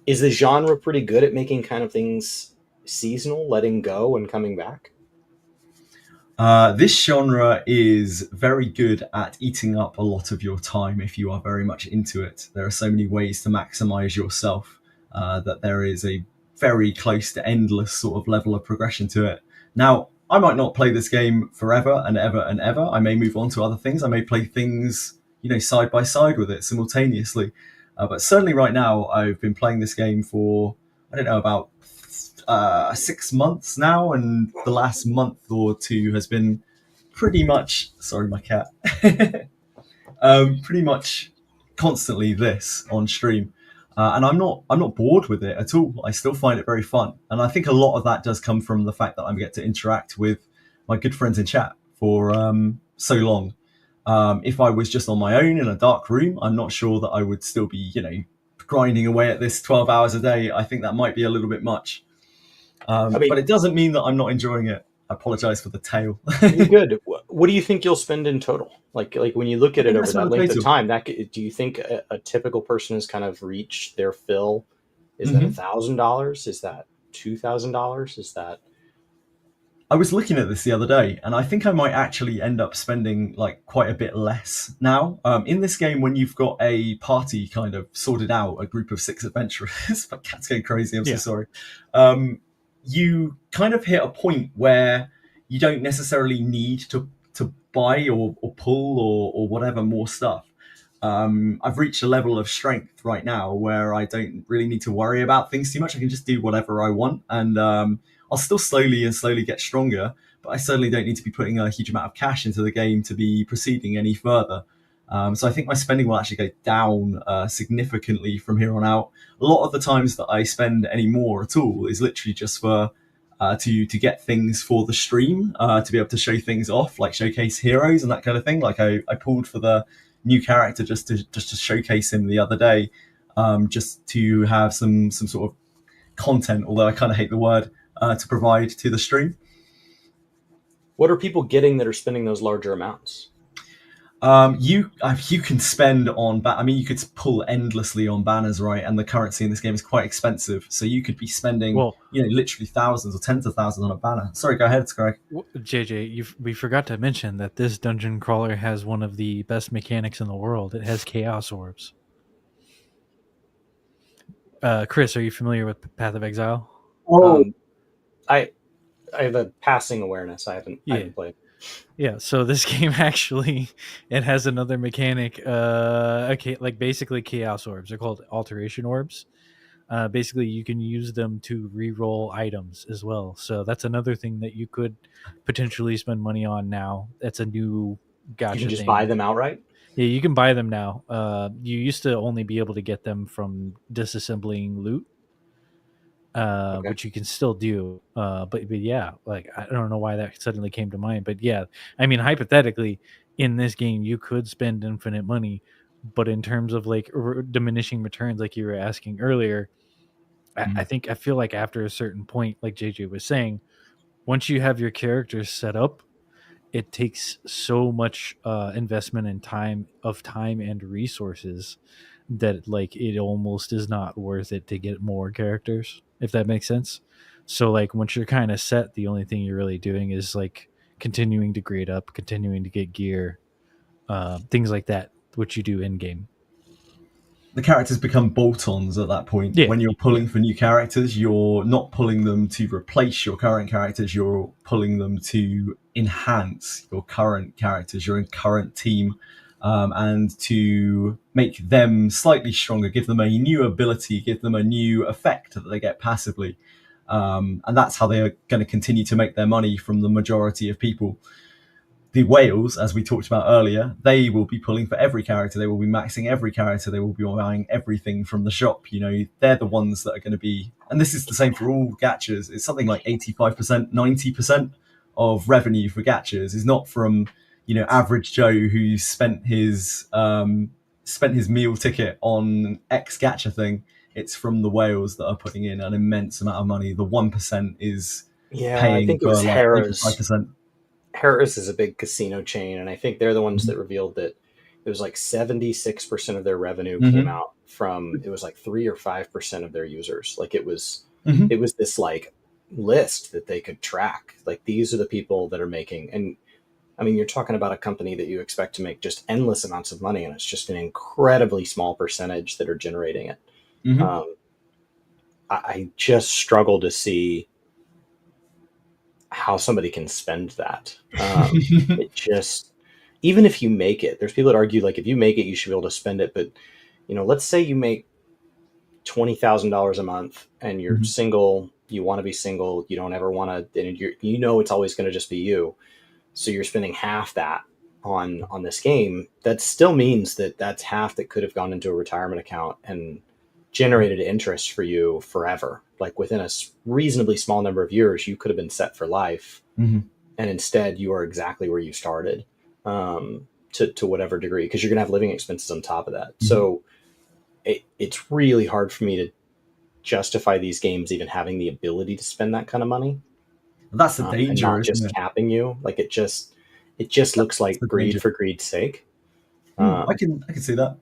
the genre pretty good at making kind of things seasonal, letting go and coming back? This genre is very good at eating up a lot of your time if you are very much into it. There are so many ways to maximize yourself that there is a very close to endless sort of level of progression to it. Now, I might not play this game forever and ever and ever. I may move on to other things. I may play things, side by side with it simultaneously. But certainly right now, I've been playing this game for, I don't know, about 6 months now. And the last month or two has been pretty much, sorry, my cat, pretty much constantly this on stream. And I'm not bored with it at all. I still find it very fun, and I think a lot of that does come from the fact that I get to interact with my good friends in chat for so long. If I was just on my own in a dark room, I'm not sure that I would still be, grinding away at this 12 hours a day. I think that might be a little bit much. But it doesn't mean that I'm not enjoying it. I apologize for the tail. You're good. What do you think you'll spend in total? Like when you look at it over that length of time, do you think a typical person has kind of reached their fill? Is that $1,000? Is that $2,000? Is that? I was looking at this the other day, and I think I might actually end up spending like quite a bit less now. In this game, when you've got a party kind of sorted out, a group of 6 adventurers, my cat's going crazy, I'm so sorry. You kind of hit a point where you don't necessarily need to buy or pull or whatever more stuff. I've reached a level of strength right now where I don't really need to worry about things too much. I can just do whatever I want, and I'll still slowly get stronger, but I certainly don't need to be putting a huge amount of cash into the game to be proceeding any further. So I think my spending will actually go down significantly from here on out. A lot of the times that I spend any more at all is literally just for to get things for the stream, to be able to show things off, like showcase heroes and that kind of thing. Like I pulled for the new character just to showcase him the other day, just to have some sort of content, although I kind of hate the word, to provide to the stream. What are people getting that are spending those larger amounts? You can spend on, you could pull endlessly on banners, right? And the currency in this game is quite expensive, so you could be spending, literally thousands or tens of thousands on a banner. Sorry, go ahead, Greg. JJ, we forgot to mention that this dungeon crawler has one of the best mechanics in the world. It has chaos orbs. Chris, are you familiar with Path of Exile? I have a passing awareness. I haven't played. Yeah, so this game actually, it has another mechanic, like basically chaos orbs. They're called alteration orbs. Basically, you can use them to re-roll items as well. So that's another thing that you could potentially spend money on now. That's a new gacha. You can just thing. buy them outright? Yeah, you can buy them now. You used to only be able to get them from disassembling loot. Which you can still do, but yeah, like I don't know why that suddenly came to mind, but yeah, I mean, hypothetically, in this game, you could spend infinite money, but in terms of like diminishing returns, like you were asking earlier, I feel like after a certain point, like JJ was saying, once you have your characters set up, it takes so much investment and time and resources that like it almost is not worth it to get more characters, if that makes sense. So like once you're kind of set, the only thing you're really doing is like continuing to grade up, continuing to get gear, things like that, which you do in game. The characters become bolt-ons at that point. When you're pulling for new characters, you're not pulling them to replace your current characters, you're pulling them to enhance your current characters, your current team, and to make them slightly stronger, give them a new ability, give them a new effect that they get passively. And that's how they are going to continue to make their money from the majority of people. The whales, as we talked about earlier, they will be pulling for every character. They will be maxing every character. They will be buying everything from the shop. They're the ones that are going to be, and this is the same for all gachas. It's something like 85%, 90% of revenue for gachas is not from, average Joe who spent his meal ticket on X gacha thing. It's from the whales that are putting in an immense amount of money. The 1% is paying I think it for was like Harrah's. 85%. Harrah's is a big casino chain, and I think they're the ones that revealed that it was like 76% of their revenue came out from, it was like 3 or 5% of their users. Like it was this like list that they could track. Like these are the people that are making, and I mean, you're talking about a company that you expect to make just endless amounts of money, and it's just an incredibly small percentage that are generating it. I just struggle to see how somebody can spend that. It just, even if you make it, there's people that argue like if you make it, you should be able to spend it. But let's say you make $20,000 a month and you're single, you want to be single, you don't ever want to, and it's always going to just be you. So you're spending half that on this game. That still means that that's half that could have gone into a retirement account and generated interest for you forever. Like within a reasonably small number of years, you could have been set for life. And instead you are exactly where you started, to whatever degree, because you're going to have living expenses on top of that. So it's really hard for me to justify these games even having the ability to spend that kind of money. That's the danger, and not just capping you. Like it just looks like greed for greed's sake. I can see that.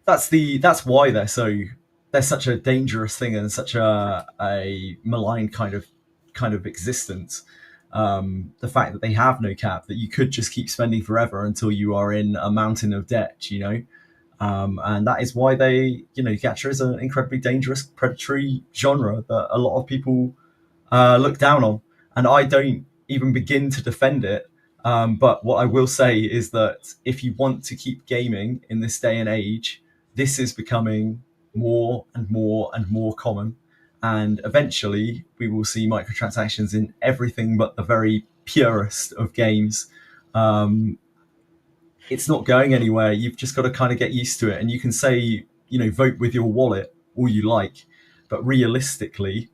That's why they're such a dangerous thing and such a malign kind of existence. The fact that they have no cap, that you could just keep spending forever until you are in a mountain of debt, and that is why Gacha is an incredibly dangerous predatory genre that a lot of people look down on, and I don't even begin to defend it. But what I will say is that if you want to keep gaming in this day and age, this is becoming more and more and more common. And eventually we will see microtransactions in everything but the very purest of games. It's not going anywhere. You've just got to kind of get used to it. And you can say, vote with your wallet all you like. But realistically,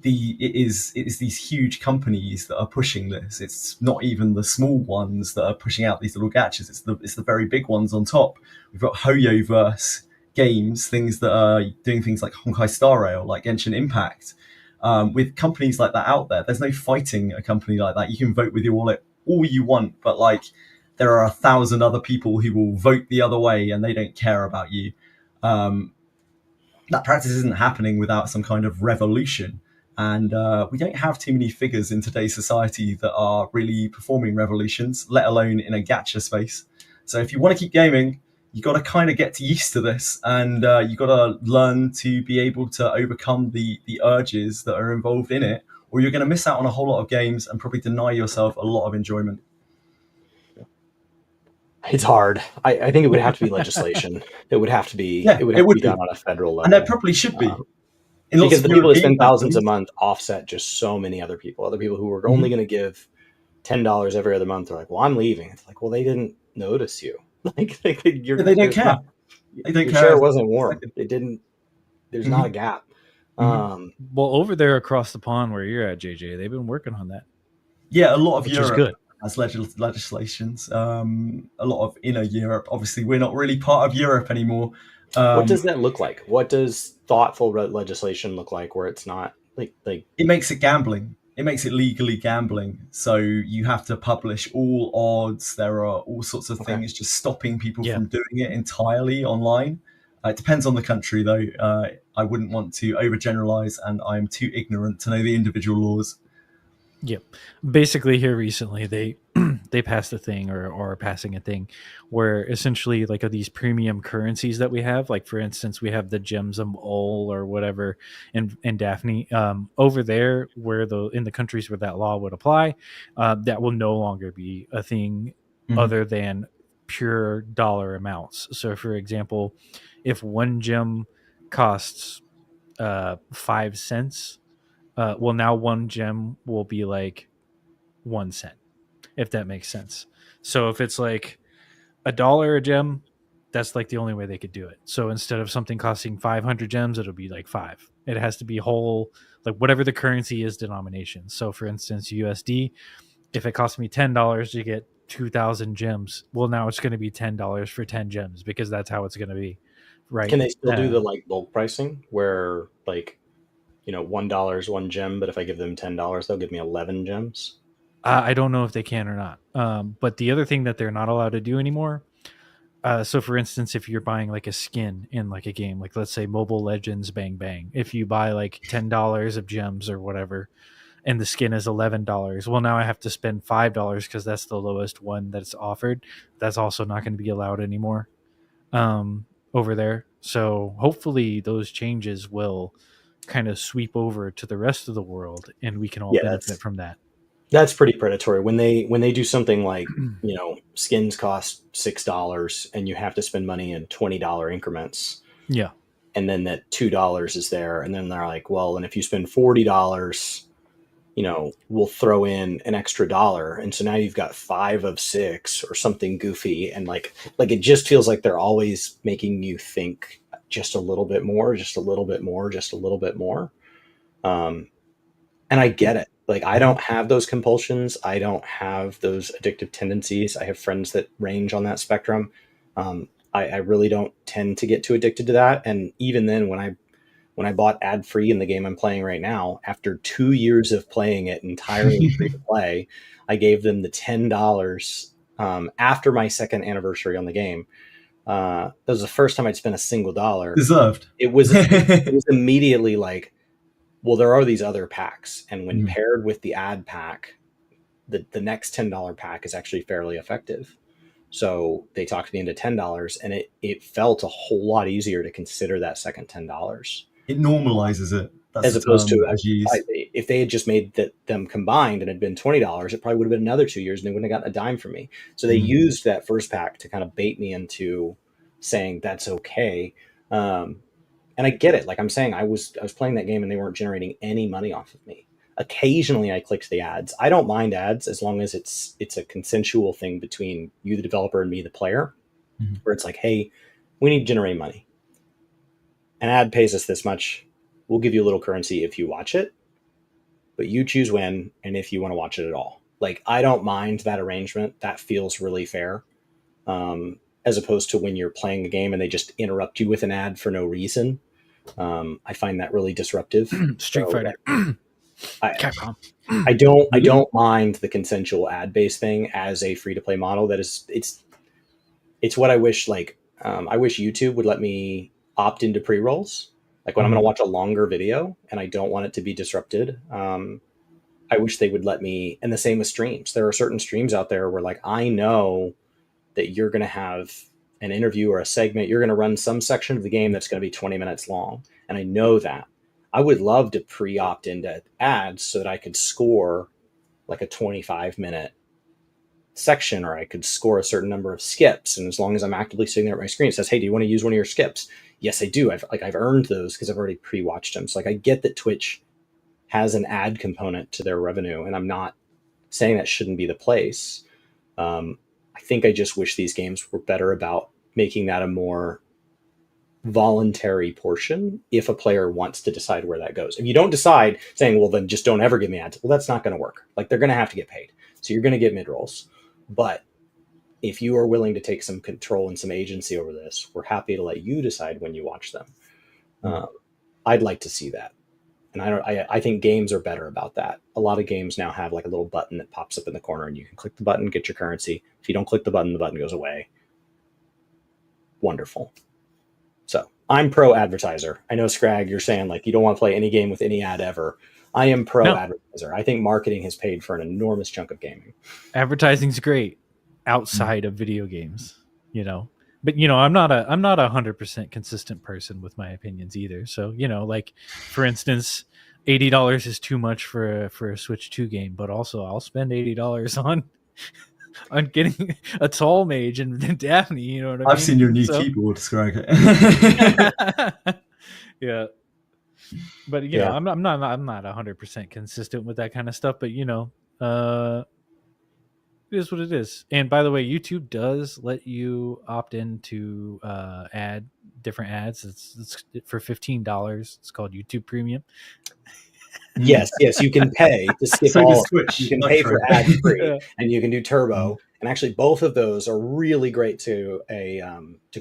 it is these huge companies that are pushing this. It's not even the small ones that are pushing out these little gachas. It's the very big ones on top. We've got Hoyoverse games, things that are doing things like Honkai Star Rail, like Genshin Impact. With companies like that out there, there's no fighting a company like that. You can vote with your wallet all you want, but there are 1,000 other people who will vote the other way and they don't care about you. That practice isn't happening without some kind of revolution. And we don't have too many figures in today's society that are really performing revolutions, let alone in a gacha space. So if you want to keep gaming, you got to kind of get used to this, and you got to learn to be able to overcome the urges that are involved in it, or you're going to miss out on a whole lot of games and probably deny yourself a lot of enjoyment. It's hard. I think it would have to be legislation. It would have to be. It would have to be done on a federal level, and there probably should be. Because the people that spend thousands a month offset just so many other people who are only going to give $10 every other month. They're like, well, I'm leaving. It's like, well, they didn't notice you. They don't care. Your share wasn't warm. It didn't. There's not a gap. Well, over there across the pond where you're at, JJ, they've been working on that. Yeah, a lot of which Europe is good. has legislations. A lot of inner Europe. Obviously, we're not really part of Europe anymore. What does that look like? What does thoughtful legislation look like where it's not like it makes it gambling? It makes it legally gambling. So you have to publish all odds. There are all sorts of things just stopping people from doing it entirely online. It depends on the country, though. I wouldn't want to overgeneralize, and I'm too ignorant to know the individual laws. Yep. Basically, here recently, they passed a thing or are passing a thing where essentially like these premium currencies that we have, like for instance, we have the gems of Ol or whatever in Daphne. Over there, where in the countries where that law would apply, that will no longer be a thing other than pure dollar amounts. So, for example, if one gem costs 5 cents. Well, now one gem will be like 1 cent, if that makes sense. So if it's like $1 a gem, that's like the only way they could do it. So instead of something costing 500 gems, it'll be like 5. It has to be whole, like whatever the currency is denomination. So for instance, USD, if it costs me $10 to get 2,000 gems, well, now it's going to be $10 for 10 gems because that's how it's going to be. Right. Can they still do the like bulk pricing where like, $1 is 1 gem, but if I give them $10, they'll give me 11 gems? I don't know if they can or not. But the other thing that they're not allowed to do anymore. So for instance, if you're buying like a skin in like a game, like let's say Mobile Legends Bang Bang, if you buy like $10 of gems or whatever, and the skin is $11, well, now I have to spend $5 because that's the lowest one that's offered. That's also not going to be allowed anymore over there. So hopefully those changes will kind of sweep over to the rest of the world and we can all benefit from that. That's pretty predatory. When they do something like, skins cost $6 and you have to spend money in $20 increments. Yeah. And then that $2 is there. And then they're like, well, and if you spend $40, we'll throw in an extra dollar. And so now you've got 5 of 6 or something goofy. And like it just feels like they're always making you think just a little bit more, just a little bit more, just a little bit more. And I get it. Like, I don't have those compulsions. I don't have those addictive tendencies. I have friends that range on that spectrum. I really don't tend to get too addicted to that. And even then, when I bought ad free in the game I'm playing right now, after 2 years of playing it entirely free to play, I gave them the $10 after my second anniversary on the game. That was the first time I'd spent a single dollar. Deserved. It was immediately like, well, there are these other packs, and when paired with the ad pack, the next $10 pack is actually fairly effective. So they talked me into $10, and it felt a whole lot easier to consider that second $10. It normalizes it. That's as opposed to if they had just made them combined and had been $20, it probably would have been another 2 years, and they wouldn't have gotten a dime from me. So they used that first pack to kind of bait me into saying that's okay. And I get it. Like I'm saying, I was playing that game and they weren't generating any money off of me. Occasionally I clicked the ads. I don't mind ads as long as it's a consensual thing between you, the developer, and me, the player, where it's like, hey, we need to generate money. An ad pays us this much. We'll give you a little currency if you watch it, but you choose when and if you want to watch it at all. Like, I don't mind that arrangement. That feels really fair. As opposed to when you're playing a game and they just interrupt you with an ad for no reason. I find that really disruptive. Street Fighter. Capcom. I don't mind the consensual ad-based thing as a free-to-play model. That is, it's what I wish. Like, I wish YouTube would let me opt into pre-rolls. Like when I'm going to watch a longer video and I don't want it to be disrupted. I wish they would let me. And the same with streams. There are certain streams out there where, like, I know that you're going to have an interview or a segment. You're going to run some section of the game that's going to be 20 minutes long. And I know that. I would love to pre-opt into ads so that I could score like a 25-minute section, or I could score a certain number of skips. And as long as I'm actively sitting there at my screen, it says, hey, do you want to use one of your skips? Yes, I do. I've earned those because I've already pre-watched them. So like, I get that Twitch has an ad component to their revenue, and I'm not saying that shouldn't be the place. I think I just wish these games were better about making that a more voluntary portion if a player wants to decide where that goes. If you don't decide, saying, well, then just don't ever give me ads, well, that's not going to work. Like, they're going to have to get paid. So you're going to get mid-rolls. But if you are willing to take some control and some agency over this, we're happy to let you decide when you watch them. I'd like to see that. And I think games are better about that. A lot of games now have like a little button that pops up in the corner, and you can click the button, get your currency. If you don't click the button goes away. Wonderful. So I'm pro advertiser. I know, Scrag, you're saying like you don't want to play any game with any ad ever. I am pro advertiser. I think marketing has paid for an enormous chunk of gaming. Advertising's great outside of video games, But I'm not a 100% consistent person with my opinions either. So like, for instance, $80 is too much for a Switch 2 game, but also I'll spend $80 on getting a tall mage and Daphne. You know what I mean? I've seen your new keyboard, Scrag. Yeah, but I'm not 100% consistent with that kind of stuff. But it is what it is. And by the way, YouTube does let you opt into add different ads. It's for $15. It's called YouTube Premium. Yes, you can pay to skip all. You can pay for ad free, and you can do turbo. And actually, both of those are really great to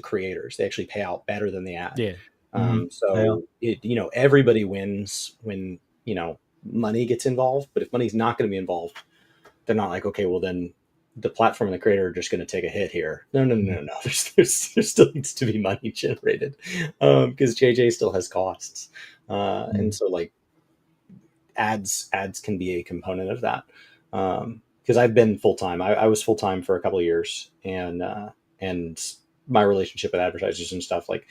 creators. They actually pay out better than the ad. Yeah. So everybody wins when money gets involved. But if money's not going to be involved, they're not like, okay, well then the platform and the creator are just going to take a hit here. No. There still needs to be money generated because JJ still has costs, and so like ads can be a component of that. Because I've been full time. I was full time for a couple of years, and my relationship with advertisers and stuff, like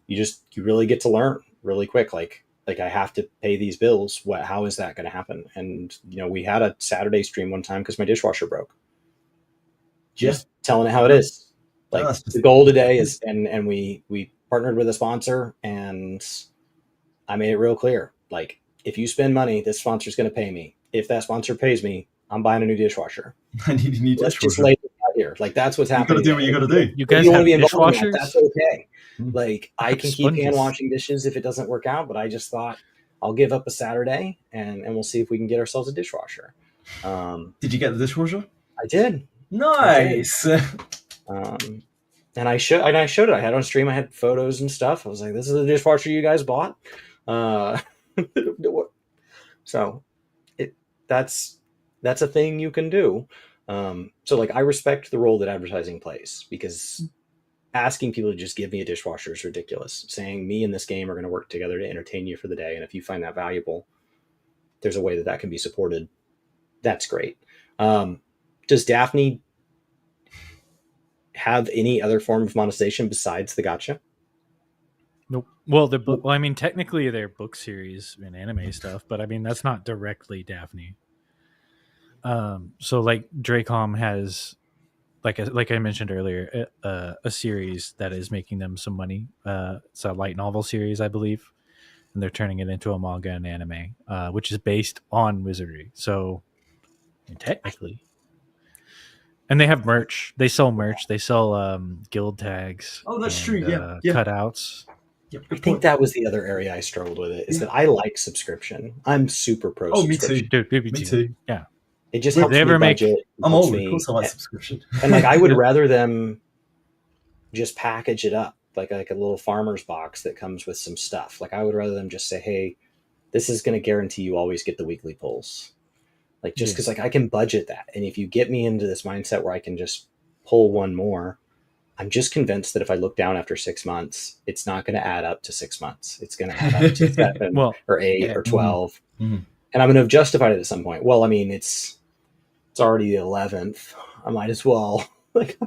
you really get to learn really quick. Like Like I have to pay these bills. How is that going to happen? And we had a Saturday stream one time because my dishwasher broke. Just telling it how it is. Like the goal today is, and we partnered with a sponsor, and I made it real clear. Like, if you spend money, this sponsor's going to pay me. If that sponsor pays me, I'm buying a new dishwasher. I need a new dishwasher. Let's just lay it out here. Like, that's what's happening. You got to do what you got to do. You guys have dishwashers? That's okay. Like, I can keep hand washing dishes if it doesn't work out, but I just thought I'll give up a Saturday and we'll see if we can get ourselves a dishwasher. Did you get the dishwasher? I did. Nice. And I showed it. I had on stream. I had photos and stuff. I was like, "This is the dishwasher you guys bought." So, that's a thing you can do. So, like, I respect the role that advertising plays, because asking people to just give me a dishwasher is ridiculous. Saying me and this game are going to work together to entertain you for the day, and if you find that valuable, there's a way that can be supported. That's great. Does Daphne have any other form of monetization besides the gacha? Nope. Well, I mean, technically they're book series and anime stuff, but I mean that's not directly Daphne. So like Dracom has, like I mentioned earlier, a series that is making them some money. It's a light novel series, I believe, and they're turning it into a manga and anime, which is based on Wizardry. So technically. And they have merch. They sell merch. They sell guild tags. Oh, that's true. Yeah. Cutouts. Yep, I think that was the other area I struggled with. It is that I like subscription. I'm super pro. Oh, me too, dude. Me too. Yeah. It just helps me budget. I'm old. Of course, I like subscription. And like, I would rather them just package it up like a little farmer's box that comes with some stuff. Like, I would rather them just say, "Hey, this is going to guarantee you always get the weekly pulls." Like, just because, like, I can budget that. And if you get me into this mindset where I can just pull one more, I'm just convinced that if I look down after 6 months, it's not going to add up to 6 months. It's going to add up to 7 or 8 or 12. Mm-hmm. And I'm going to have justified it at some point. Well, I mean, it's already the 11th. I might as well. Like,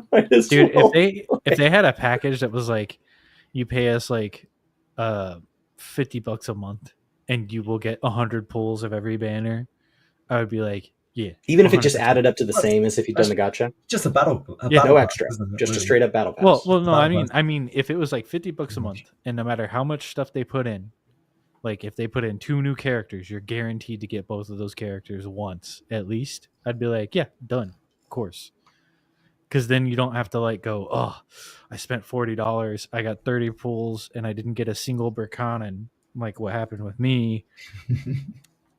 dude, if they had a package that was like, you pay us like $50 a month and you will get 100 pulls of every banner, I would be like, yeah. Even if it just added up to the same as if you'd done the gacha? Just a battle. No extra. Just a straight up battle pass. Well, no, I mean, if it was like $50 a month, and no matter how much stuff they put in, like if they put in 2 new characters, you're guaranteed to get both of those characters once at least. I'd be like, yeah, done. Of course. Because then you don't have to like go, oh, I spent $40, I got 30 pulls, and I didn't get a single Berkanen. Like what happened with me.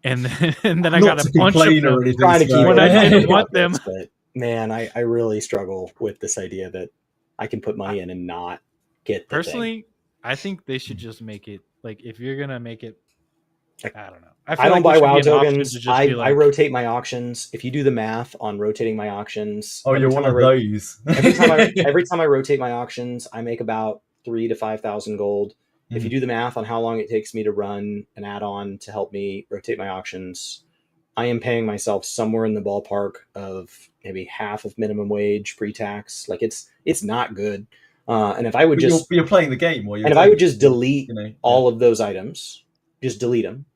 And then I got a bunch of them trying to keep when I didn't want them. But man, I really struggle with this idea that I can put money in and not get the personally thing. I think they should just make it like, if you're gonna make it, I don't know. I don't buy WoW tokens. I rotate my auctions. If you do the math on rotating my auctions, you're one of those. every time I rotate my auctions, I make about 3,000 to 5,000 gold. If you do the math on how long it takes me to run an add-on to help me rotate my auctions, I am paying myself somewhere in the ballpark of maybe half of minimum wage pre-tax. Like, it's not good. And if I would you're playing the game, and if I would just delete all of those items, just delete them,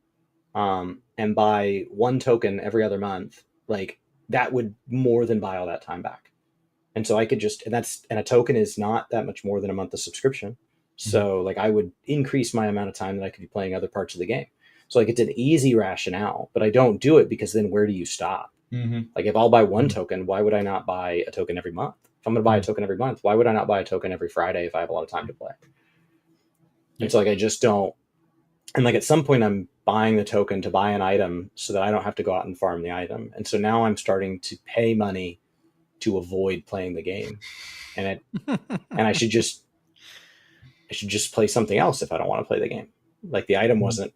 and buy 1 token every other month, like, that would more than buy all that time back. And so I could just, and a token is not that much more than a month of subscription. So like, I would increase my amount of time that I could be playing other parts of the game. So like, it's an easy rationale, but I don't do it because then where do you stop? Mm-hmm. Like, if I'll buy 1 token, why would I not buy a token every month? If I'm going to buy a token every month, why would I not buy a token every Friday if I have a lot of time to play? It's like, I just don't. And like, at some point I'm buying the token to buy an item so that I don't have to go out and farm the item. And so now I'm starting to pay money to avoid playing the game. And I should just play something else if I don't want to play the game. Like, the item wasn't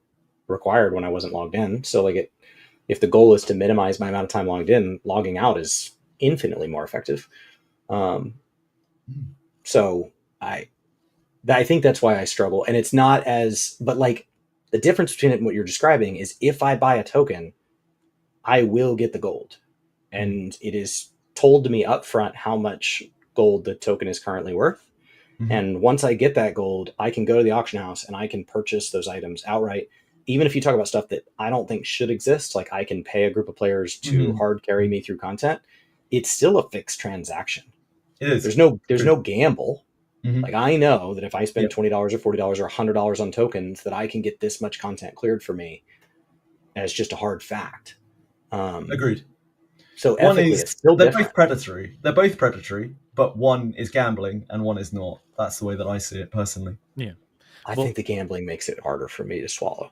required when I wasn't logged in. So like, if the goal is to minimize my amount of time logged in, logging out is infinitely more effective. So I think that's why I struggle. And it's not but like, the difference between what you're describing is, if I buy a token, I will get the gold. And it is told to me up front how much gold the token is currently worth. And once I get that gold, I can go to the auction house and I can purchase those items outright. even if you talk about stuff that I don't think should exist, like I can pay a group of players to hard carry me through content, it's still a fixed transaction. It is. There's no gamble. Like I know that if I spend $20 or $40 or $100 on tokens, that I can get this much content cleared for me as just a hard fact. Agreed. So ethically, it's still they're different. both predatory. They're both predatory, but one is gambling and one is not. That's the way that I see it personally. Yeah. I think the gambling makes it harder for me to swallow.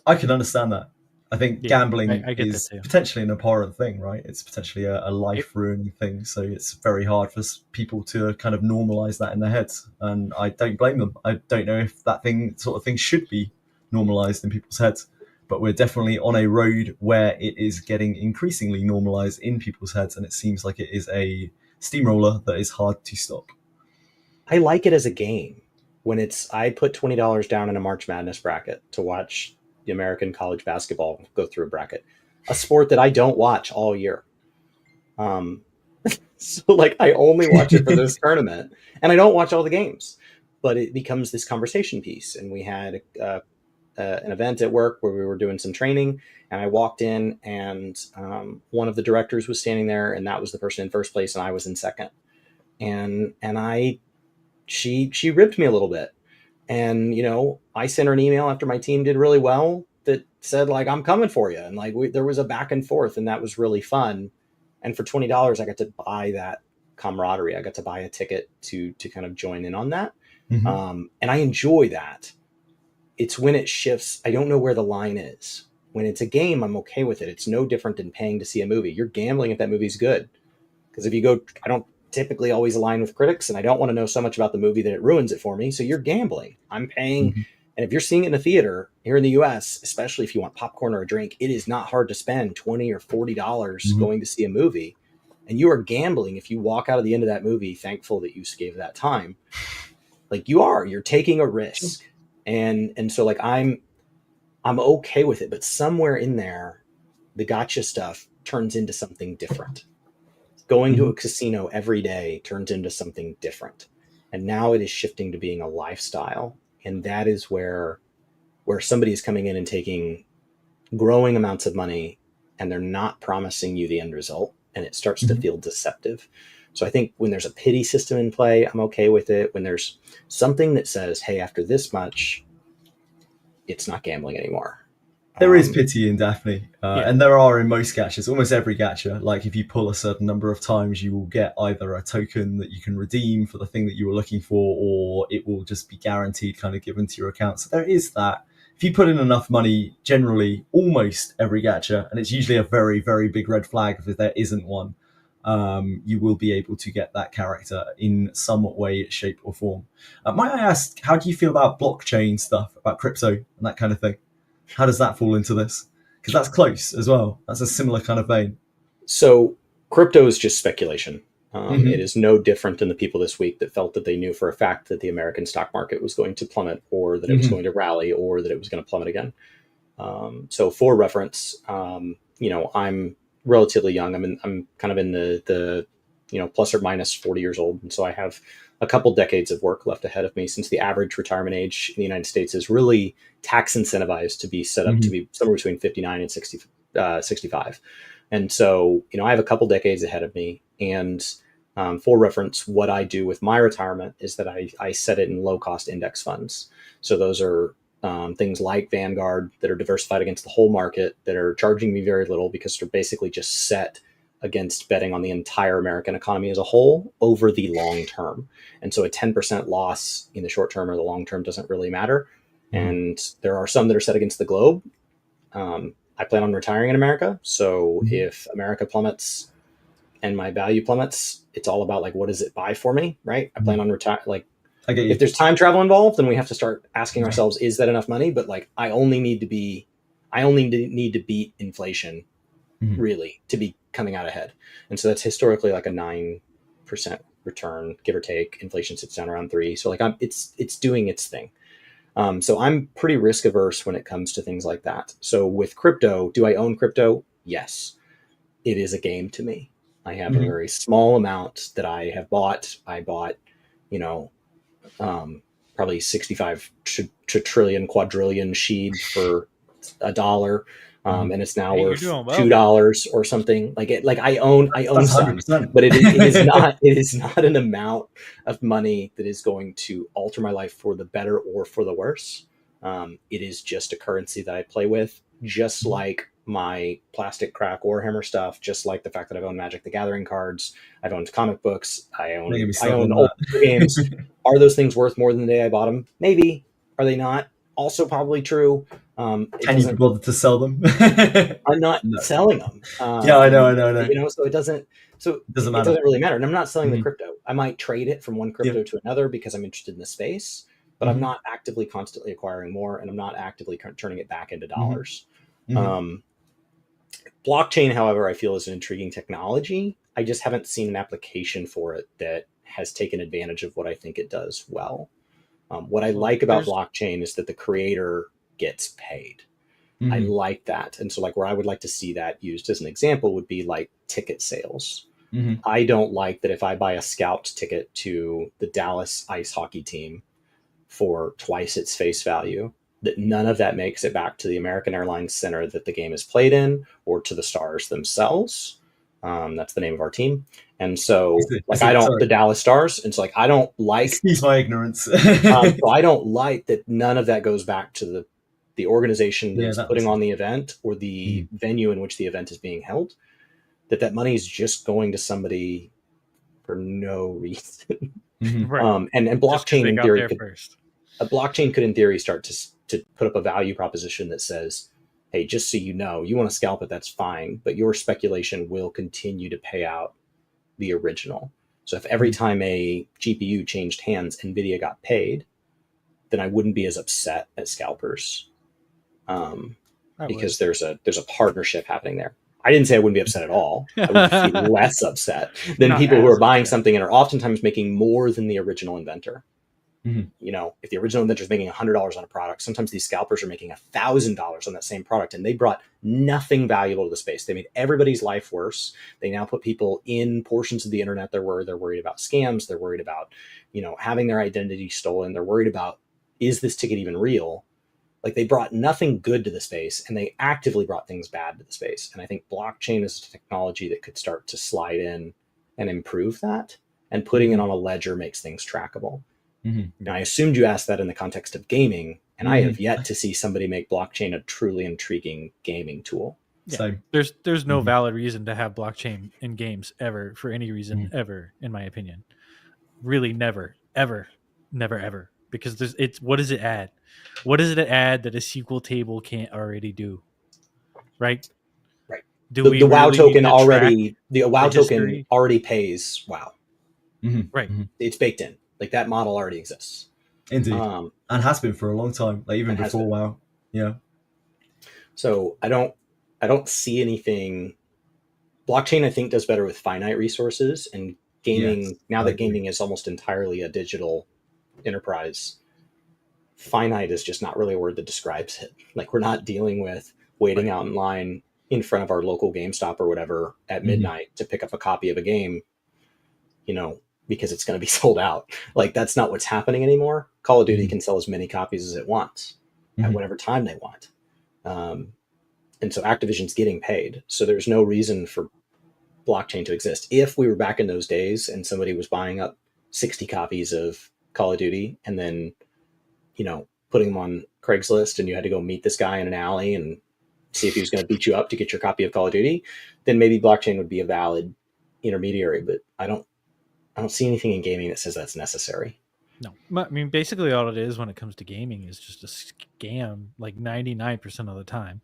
I can understand that. I think gambling I get is potentially an abhorrent thing, right? It's potentially a life-ruining thing. So it's very hard for people to kind of normalize that in their heads. And I don't blame them. I don't know if that sort of thing should be normalized in people's heads. But we're definitely on a road where it is getting increasingly normalized in people's heads. And it seems like it is a steamroller that is hard to stop. I like it as a game. When I put $20 down in a March Madness bracket to watch the American college basketball go through a bracket, a sport that I don't watch all year. So like I only watch it for this tournament, and I don't watch all the games, but it becomes this conversation piece. And we had an event at work where we were doing some training, and I walked in, and one of the directors was standing there, and that was the person in first place, and I was in second. And she ripped me a little bit. And, I sent her an email after my team did really well that said, like, I'm coming for you. And like, there was a back and forth, and that was really fun. And for $20, I got to buy that camaraderie. I got to buy a ticket to kind of join in on that. And I enjoy that. It's when it shifts. I don't know where the line is. When it's a game, I'm okay with it. It's no different than paying to see a movie. You're gambling if that movie's good. Because if you go, I don't typically always align with critics, and I don't want to know so much about the movie that it ruins it for me. So you're gambling. I'm paying. And if you're seeing it in a theater here in the US, especially if you want popcorn or a drink, it is not hard to spend $20 or $40 going to see a movie. And you are gambling if you walk out of the end of that movie thankful that you gave that time. Like you're taking a risk. And so like I'm okay with it, but somewhere in there, the gacha stuff turns into something different. Going to a casino every day turns into something different. And now it is shifting to being a lifestyle. And that is where somebody is coming in and taking growing amounts of money, and they're not promising you the end result. And it starts to feel deceptive. So I think when there's a pity system in play, I'm okay with it. When there's something that says, hey, after this much, it's not gambling anymore. There is pity in Daphne, and there are in most gachas, almost every gacha. Like if you pull a certain number of times, you will get either a token that you can redeem for the thing that you were looking for, or it will just be guaranteed kind of given to your account. So there is that. If you put in enough money, generally, almost every gacha, and it's usually a very, very big red flag if there isn't one, you will be able to get that character in some way, shape, or form. Might I ask, how do you feel about blockchain stuff, about crypto and that kind of thing? How does that fall into this? Because that's close as well. That's a similar kind of vein. So crypto is just speculation. It is no different than the people this week that felt that they knew for a fact that the American stock market was going to plummet, or that it was going to rally, or that it was going to plummet again. So for reference, I'm relatively young. I'm kind of in the plus or minus 40 years old. And so I have a couple decades of work left ahead of me, since the average retirement age in the United States is really tax incentivized to be set up to be somewhere between 59 and 65. And so, I have a couple decades ahead of me. And for reference, what I do with my retirement is that I set it in low cost index funds. So those are things like Vanguard that are diversified against the whole market, that are charging me very little because they're basically just set against betting on the entire American economy as a whole over the long term. And so a 10% loss in the short term or the long term doesn't really matter. And there are some that are set against the globe. I plan on retiring in America. So if America plummets and my value plummets, it's all about like, what does it buy for me? Right. I plan on if there's time travel involved, then we have to start asking ourselves, is that enough money? But like, I only need to beat inflation really to be coming out ahead. And so that's historically like a 9% return, give or take. Inflation sits down around 3. So like it's doing its thing. So I'm pretty risk averse when it comes to things like that. So with crypto, do I own crypto? Yes. It is a game to me. I have a very small amount that I have bought. I bought, probably 65 trillion, quadrillion seed for $1, and it's now worth well, $2 or something. Like I own some, 100%. but it is not an amount of money that is going to alter my life for the better or for the worse. It is just a currency that I play with, just like my plastic crack Warhammer stuff, just like the fact that I've owned Magic the Gathering cards, I've owned comic books, I own old games. Are those things worth more than the day I bought them? Maybe. Are they not? Also probably true. Can you be bothered to sell them? I'm not selling them. Yeah, I know. So it doesn't really matter. And I'm not selling the crypto. I might trade it from one crypto to another because I'm interested in the space, but I'm not actively constantly acquiring more, and I'm not actively turning it back into dollars. Blockchain, however, I feel is an intriguing technology. I just haven't seen an application for it that has taken advantage of what I think it does well. What I like about blockchain is that the creator gets paid. I like that. And so like where I would like to see that used as an example would be like ticket sales. I don't like that if I buy a scalped ticket to the Dallas ice hockey team for twice its face value, that none of that makes it back to the American Airlines Center that the game is played in or to the Stars themselves. That's the name of our team. And so the Dallas Stars. And so like, I don't like, excuse my ignorance. So I don't like that none of that goes back to the organization that's putting on the event or the venue in which the event is being held, that money is just going to somebody for no reason. Right. And blockchain in theory a blockchain could in theory start to put up a value proposition that says, hey, just so you know, you want to scalp it, that's fine, but your speculation will continue to pay out the original. So if every time a GPU changed hands, NVIDIA got paid, then I wouldn't be as upset as Scalpers, because there's a partnership happening there. I didn't say I wouldn't be upset at all. I would feel less upset than people who are buying something and are oftentimes making more than the original inventor. You know, if the original inventor is making $100 on a product, sometimes these scalpers are making $1,000 on that same product, and they brought nothing valuable to the space. They made everybody's life worse. They now put people in portions of the internet they're worried about scams. They're worried about, having their identity stolen. They're worried about, is this ticket even real? Like, they brought nothing good to the space, and they actively brought things bad to the space. And I think blockchain is a technology that could start to slide in and improve that, and putting it on a ledger makes things trackable. Now, I assumed you asked that in the context of gaming, and I have yet to see somebody make blockchain a truly intriguing gaming tool. Yeah. So there's no valid reason to have blockchain in games ever, for any reason ever, in my opinion. Really, never, ever, because what does it add? What does it add that a SQL table can't already do? Right. The WoW token already pays WoW. Right. It's baked in. Like, that model already exists. Indeed. And has been for a long time, like even before WoW. Yeah. So I don't see anything. Blockchain, I think, does better with finite resources, and gaming, now that gaming is almost entirely a digital enterprise, finite is just not really a word that describes it. Like, we're not dealing with waiting out in line in front of our local GameStop or whatever at midnight to pick up a copy of a game, because it's going to be sold out. Like, that's not what's happening anymore. Call of Duty can sell as many copies as it wants at whatever time they want. And so Activision's getting paid. So there's no reason for blockchain to exist. If we were back in those days and somebody was buying up 60 copies of Call of Duty and then, putting them on Craigslist, and you had to go meet this guy in an alley and see if he was going to beat you up to get your copy of Call of Duty, then maybe blockchain would be a valid intermediary. But I don't see anything in gaming that says that's necessary. No, I mean, basically all it is when it comes to gaming is just a scam, like 99% of the time.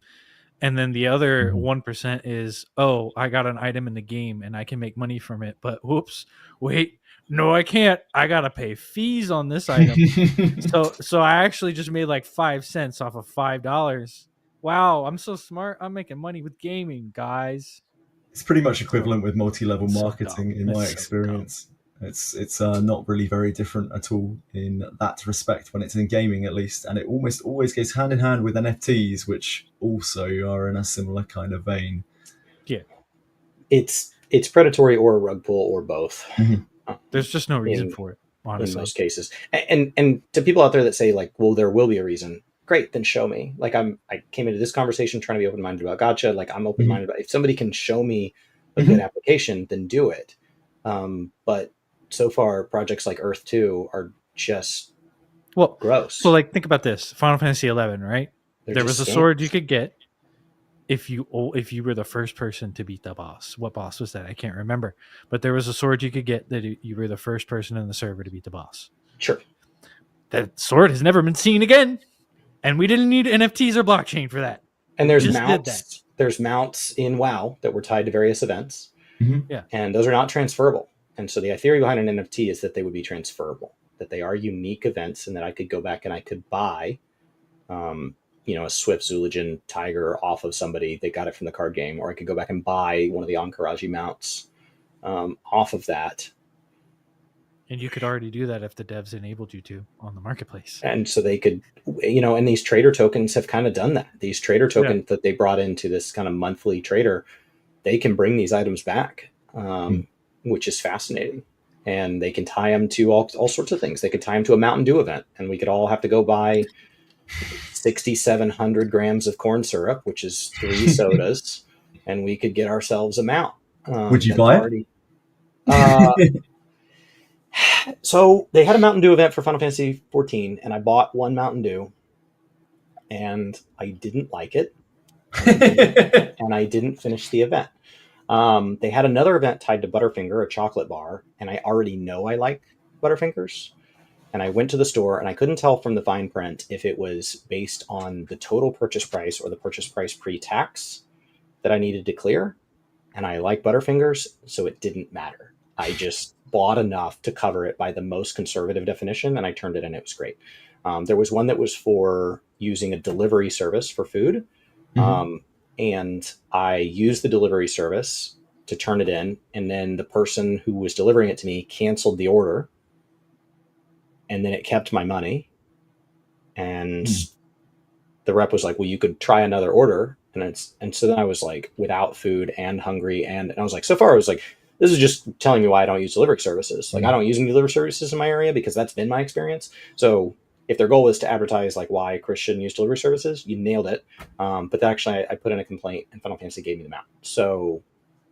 And then the other 1% is, oh, I got an item in the game and I can make money from it. But whoops, wait, no, I can't. I got to pay fees on this item. So I actually just made like 5 cents off of $5. Wow, I'm so smart. I'm making money with gaming, guys. It's pretty much equivalent with multi-level marketing in my experience. It's not really very different at all in that respect when it's in gaming, at least, and it almost always goes hand in hand with NFTs, which also are in a similar kind of vein. Yeah, it's predatory or a rug pull or both. There's just no reason for it, honestly, in most cases. And to people out there that say, like, well, there will be a reason. great, then show me. Like I came into this conversation trying to be open-minded about Gacha. Like I'm open-minded about, if somebody can show me a good application, then do it. But so far projects like Earth 2 are just gross. So like think about this. Final Fantasy 11, right? There was a sword you could get if you were the first person to beat the boss. What boss was that? I can't remember. But there was a sword you could get that you were the first person in the server to beat the boss. Sure. That sword has never been seen again. And we didn't need NFTs or blockchain for that. And there's mounts. There's mounts in WoW that were tied to various events. Yeah. And those are not transferable. And so the theory behind an NFT is that they would be transferable, that they are unique events, and that I could go back and I could buy a Swift Zoologian tiger off of somebody that got it from the card game, or I could go back and buy one of the Ankaraji mounts off of that. And you could already do that if the devs enabled you to on the marketplace. And so they could, and these trader tokens have kind of done that. These trader tokens that they brought into this kind of monthly trader, they can bring these items back, which is fascinating. And they can tie them to all sorts of things. They could tie them to a Mountain Dew event, and we could all have to go buy 6,700 grams of corn syrup, which is 3 sodas, and we could get ourselves a mount. Would you buy it? So they had a Mountain Dew event for Final Fantasy 14, and I bought 1 Mountain Dew, and I didn't like it, and I didn't finish the event. They had another event tied to Butterfinger, a chocolate bar, and I already know I like Butterfingers. And I went to the store, and I couldn't tell from the fine print if it was based on the total purchase price or the purchase price pre-tax that I needed to clear. And I like Butterfingers, so it didn't matter. I just bought enough to cover it by the most conservative definition, and I turned it in. It was great. There was one that was for using a delivery service for food. And I used the delivery service to turn it in. And then the person who was delivering it to me canceled the order. And then it kept my money. And the rep was like, well, you could try another order. And so then I was like without food and hungry. And I was like, so far I was like, this is just telling me why I don't use delivery services. Like I don't use any delivery services in my area because that's been my experience. So if their goal is to advertise like why Chris shouldn't use delivery services, you nailed it. But actually I put in a complaint, and Final Fantasy gave me the mount. So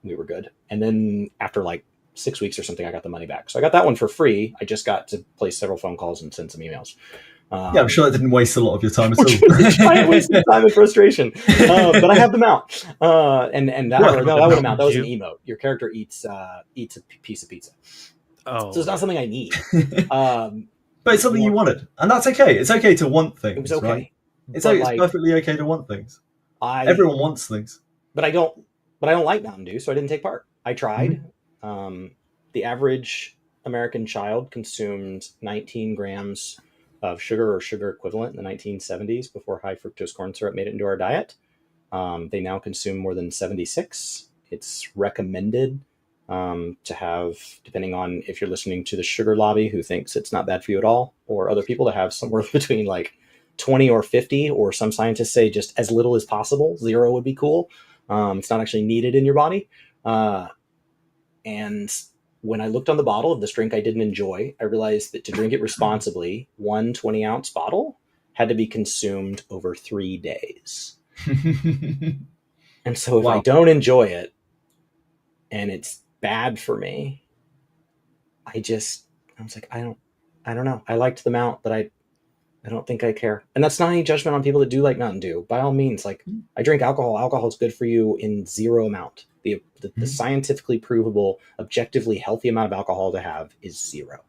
we were good. And then after like 6 weeks or something, I got the money back. So I got that one for free. I just got to place several phone calls and send some emails. I'm sure that didn't waste a lot of your time at all. I wasted time and frustration. But I have the mount. And that was a mount. That was an emote. Your character eats a piece of pizza. Oh. So it's not something I need. But it's something you wanted. And that's okay. It's okay to want things. It was okay. Right? It's perfectly okay to want things. Everyone wants things. But I don't like Mountain Dew, so I didn't take part. I tried. The average American child consumed 19 grams of sugar or sugar equivalent in the 1970s before high fructose corn syrup made it into our diet. They now consume more than 76. It's recommended to have, depending on if you're listening to the sugar lobby who thinks it's not bad for you at all, or other people, to have somewhere between like 20 or 50, or some scientists say just as little as possible. 0 would be cool. It's not actually needed in your body. And when I looked on the bottle of this drink I didn't enjoy, I realized that to drink it responsibly, 1 20-ounce bottle had to be consumed over 3 days. And so if I don't enjoy it and it's bad for me, I was like, I don't know. I liked the mount, but I don't think I care. And that's not any judgment on people that do like Mountain Dew. By all means, like I drink alcohol. Alcohol is good for you in 0 amount. The scientifically provable, objectively healthy amount of alcohol to have is 0.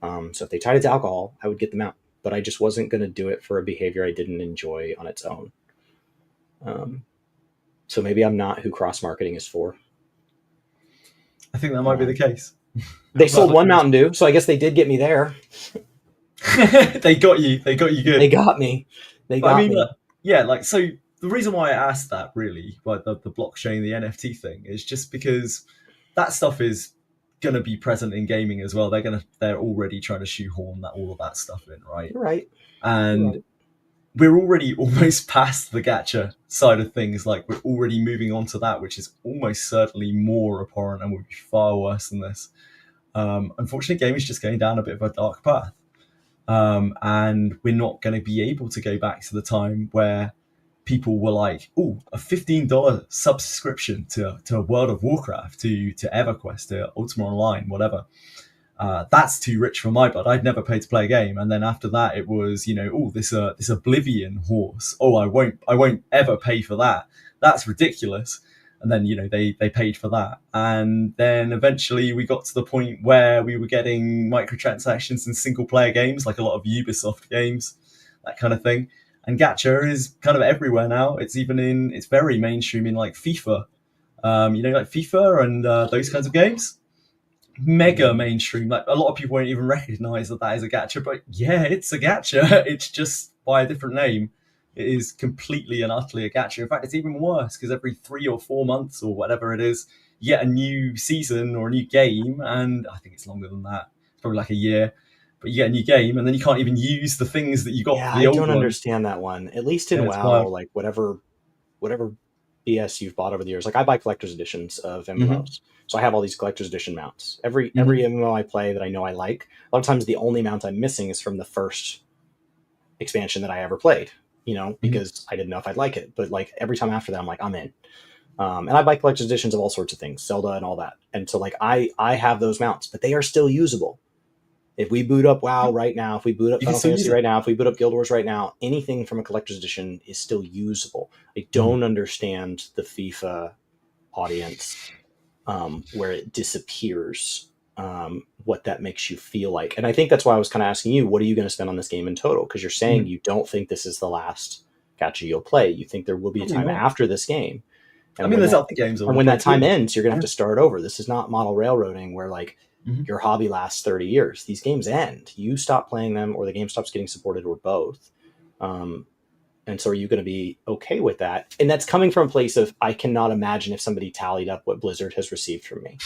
So if they tied it to alcohol, I would get them out. But I just wasn't going to do it for a behavior I didn't enjoy on its own. So maybe I'm not who cross-marketing is for. I think that might be the case. They sold 1 Mountain Dew, so I guess they did get me there. They got you. They got you good. They got me. So the reason why I asked that, really, like the blockchain, the NFT thing, is just because that stuff is going to be present in gaming as well. They're already trying to shoehorn all of that stuff in, right? You're right. And we're already almost past the gacha side of things. Like we're already moving on to that, which is almost certainly more abhorrent and would be far worse than this. Unfortunately, gaming is just going down a bit of a dark path. and we're not going to be able to go back to the time where people were like, "Oh, a $15 subscription to World of Warcraft, to EverQuest, to Ultima Online, whatever. That's too rich for my blood. I'd never paid to play a game." And then after that, it was, "Oh, this Oblivion horse. Oh, I won't ever pay for that. That's ridiculous." And then they paid for that, and then eventually we got to the point where we were getting microtransactions in single player games, like a lot of Ubisoft games, that kind of thing. And gacha is kind of everywhere now. It's very mainstream in like FIFA, like FIFA and those kinds of games. Mega mainstream. Like a lot of people won't even recognize that is a gacha, but yeah, it's a gacha. It's just by a different name. It is completely and utterly a gacha. In fact, it's even worse because every 3 or 4 months or whatever it is, you get a new season or a new game, and I think it's longer than that. It's probably like a year. But you get a new game, and then you can't even use the things that you got for the old one. I don't understand that one. At least in WoW, like whatever BS you've bought over the years. Like I buy collector's editions of MMOs. So I have all these collector's edition mounts. Every MMO I play that I know I like, a lot of times the only mount I'm missing is from the first expansion that I ever played, because I didn't know if I'd like it. But like every time after that, I'm like, I'm in. And I buy collector's editions of all sorts of things, Zelda and all that. And so like I have those mounts, but they are still usable. If we boot up WoW right now, if we boot up Final Fantasy right now, if we boot up Guild Wars right now, anything from a collector's edition is still usable. I don't understand the FIFA audience where it disappears, what that makes you feel like. And I think that's why I was kind of asking you, what are you going to spend on this game in total? Because you're saying you don't think this is the last gacha you'll play. You think there will be a time after this game. And there's other games. And when that time ends, you're going to have to start over. This is not model railroading where like, your hobby lasts 30 years. These games end. You stop playing them or the game stops getting supported or both. And so are you going to be okay with that? And that's coming from a place of, I cannot imagine if somebody tallied up what Blizzard has received from me.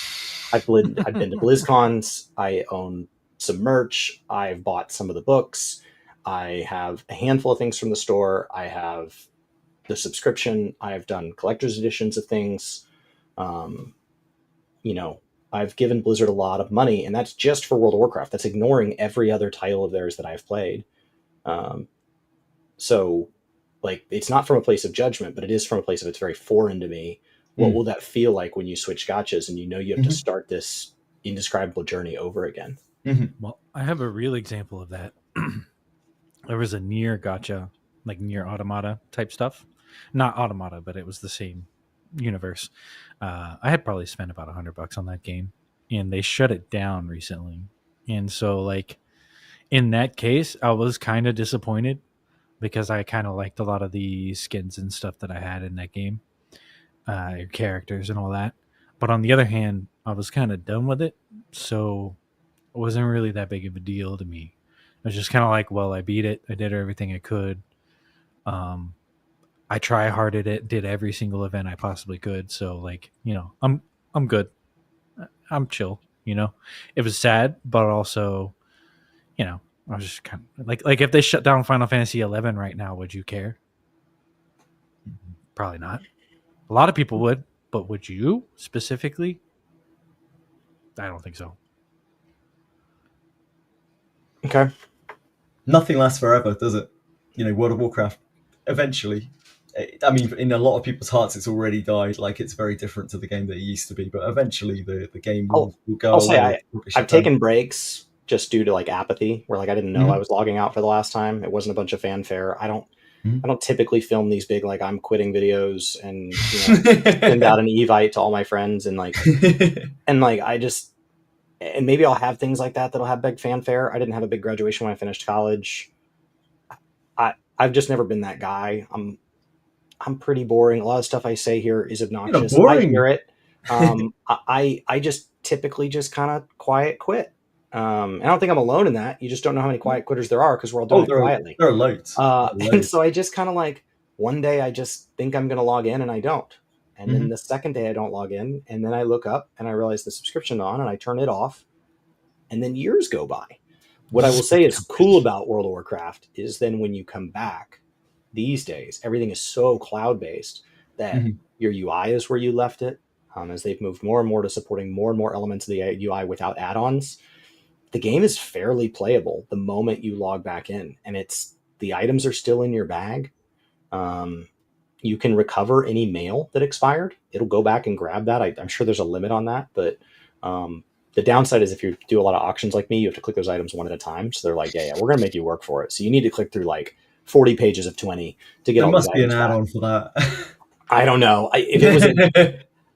I've been to BlizzCons. I own some merch. I've bought some of the books. I have a handful of things from the store. I have the subscription. I've done collector's editions of things. I've given Blizzard a lot of money, and that's just for World of Warcraft. That's ignoring every other title of theirs that I've played. So, like, it's not from a place of judgment, but it is from a place of it's very foreign to me. What will that feel like when you switch gachas and you have to start this indescribable journey over again? Well, I have a real example of that. There was a Nier gacha, like Nier Automata type stuff. Not Automata, but it was the same universe. I had probably spent about $100 on that game, and they shut it down recently. And so, like, in that case, I was kind of disappointed because I kind of liked a lot of the skins and stuff that I had in that game, characters and all that. But on the other hand, I was kind of done with it, so it wasn't really that big of a deal to me. I was just kind of like, well, I beat it. I did everything I could. I try hard at it, did every single event I possibly could. So like, I'm good. I'm chill, It was sad, but also, I was just kind of like if they shut down Final Fantasy 11 right now, would you care? Probably not. A lot of people would, but would you specifically? I don't think so. Okay. Nothing lasts forever, does it? World of Warcraft eventually, I mean, in a lot of people's hearts, it's already died. Like, it's very different to the game that it used to be. But eventually, the game will go. I'll say I've taken breaks just due to like apathy, where like I didn't know I was logging out for the last time. It wasn't a bunch of fanfare. I don't typically film these big like I'm quitting videos and send out an evite to all my friends and like and maybe I'll have things like that that'll have big fanfare. I didn't have a big graduation when I finished college. I've just never been that guy. I'm pretty boring. A lot of stuff I say here is obnoxious. I hear it. I just typically just kind of quiet quit. I don't think I'm alone in that. You just don't know how many quiet quitters there are because we're all doing it quietly. There are loads. And so I just kind of like one day I just think I'm going to log in and I don't. And then the second day I don't log in. And then I look up and I realize the subscription's on and I turn it off. And then years go by. What I will say is cool about World of Warcraft is then when you come back these days, everything is so cloud-based that your UI is where you left it. As they've moved more and more to supporting more and more elements of the UI without add-ons, the game is fairly playable the moment you log back in, and the items are still in your bag. You can recover any mail that expired. It'll go back and grab that. I'm sure there's a limit on that, but the downside is if you do a lot of auctions like me, you have to click those items one at a time. So they're like, yeah, we're going to make you work for it. So you need to click through like 40 pages of 20 to get all these items. There must be an add-on for that. I don't know. If it was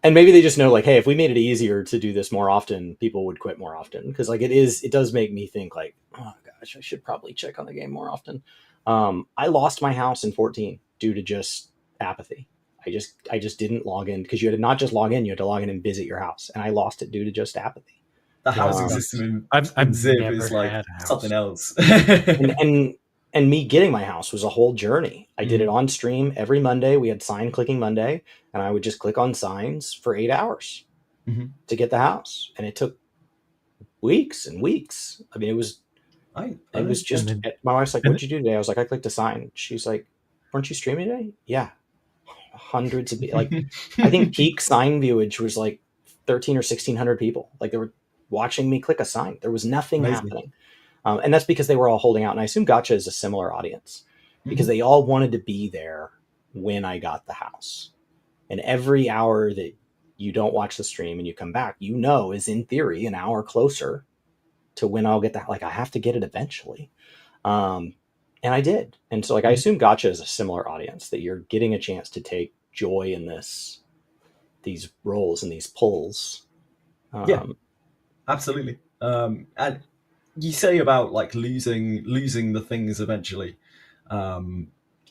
and maybe they just know like, hey, if we made it easier to do this more often, people would quit more often. Because like it does make me think like, oh gosh, I should probably check on the game more often. I lost my house in 14 due to just apathy. I just didn't log in, because you had to not just log in, you had to log in and visit your house, and I lost it due to just apathy. The housing system in Ziv is like something else. and me getting my house was a whole journey. I did it on stream every Monday. We had sign clicking Monday, and I would just click on signs for 8 hours to get the house, and it took weeks and weeks. I mean, it was just. My wife's like, "What'd you do today?" I was like, "I clicked a sign." She's like, "Weren't you streaming today?" Yeah, hundreds of like I think peak sign viewage was like 1,300 or 1,600 people. Like they were watching me click a sign. There was nothing happening. And that's because they were all holding out. And I assume Gacha is a similar audience, because they all wanted to be there when I got the house. And every hour that you don't watch the stream and you come back, is in theory an hour closer to when I'll get that. Like I have to get it eventually. And I did. And so like, I assume Gacha is a similar audience, that you're getting a chance to take joy in these roles and these pulls. Yeah, absolutely. And you say about like losing the things eventually,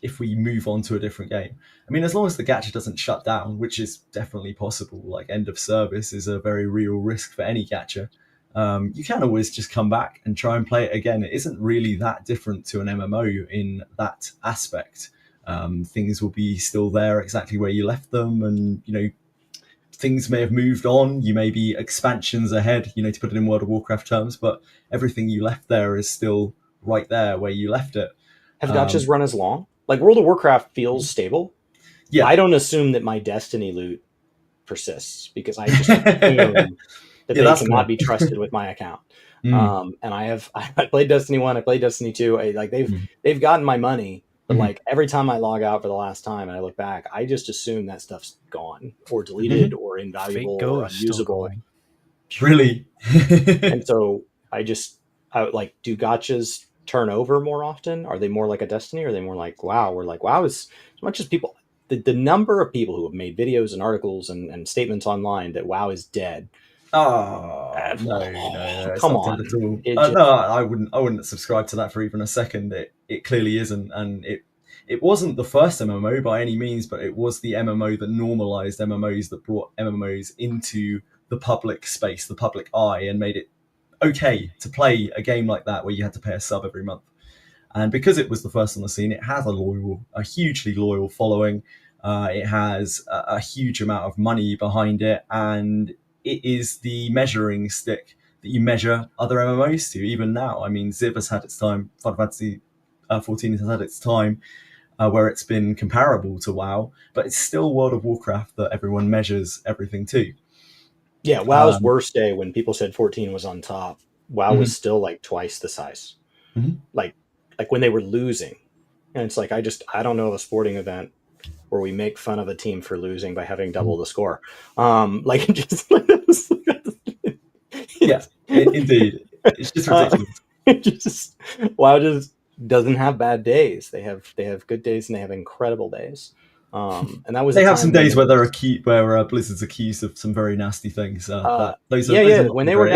if we move on to a different game. I mean, as long as the gacha doesn't shut down, which is definitely possible, like end of service is a very real risk for any gacha. You can always just come back and try and play it again. It isn't really that different to an MMO in that aspect. Things will be still there exactly where you left them, and things may have moved on. You may be expansions ahead, to put it in World of Warcraft terms, but everything you left there is still right there where you left it. Have gachas run as long? Like World of Warcraft feels stable. Yeah, I don't assume that my Destiny loot persists, because I just assume that they cannot be trusted with my account. And I played Destiny 1, I played Destiny 2. They've gotten my money, but like every time I log out for the last time and I look back, I just assume that stuff's gone or deleted or invaluable or unusable. Really? And so do gachas turn over more often? Are they more like a Destiny, or are they more like WoW? We're like, WoW is, as much as people, the number of people who have made videos and articles and statements online that WoW is dead. Oh no! Come on! No, I wouldn't subscribe to that for even a second. It clearly isn't, and it wasn't the first MMO by any means, but it was the MMO that normalized MMOs, that brought MMOs into the public space, the public eye, and made it okay to play a game like that where you had to pay a sub every month. And because it was the first on the scene, it has a hugely loyal following. It has a huge amount of money behind it, and it is the measuring stick that you measure other MMOs to, even now. I mean, Ziv has had its time, Final Fantasy 14 has had its time where it's been comparable to WoW, but it's still World of Warcraft that everyone measures everything to. Yeah, WoW's worst day, when people said 14 was on top, WoW was still like twice the size. Like when they were losing. And it's like, I don't know of a sporting event where we make fun of a team for losing by having double the score. Yeah, indeed. It's just ridiculous. WoW just doesn't have bad days. They have good days, and they have incredible days. And that was they have some days where Blizzard's accused of some very nasty things. When they were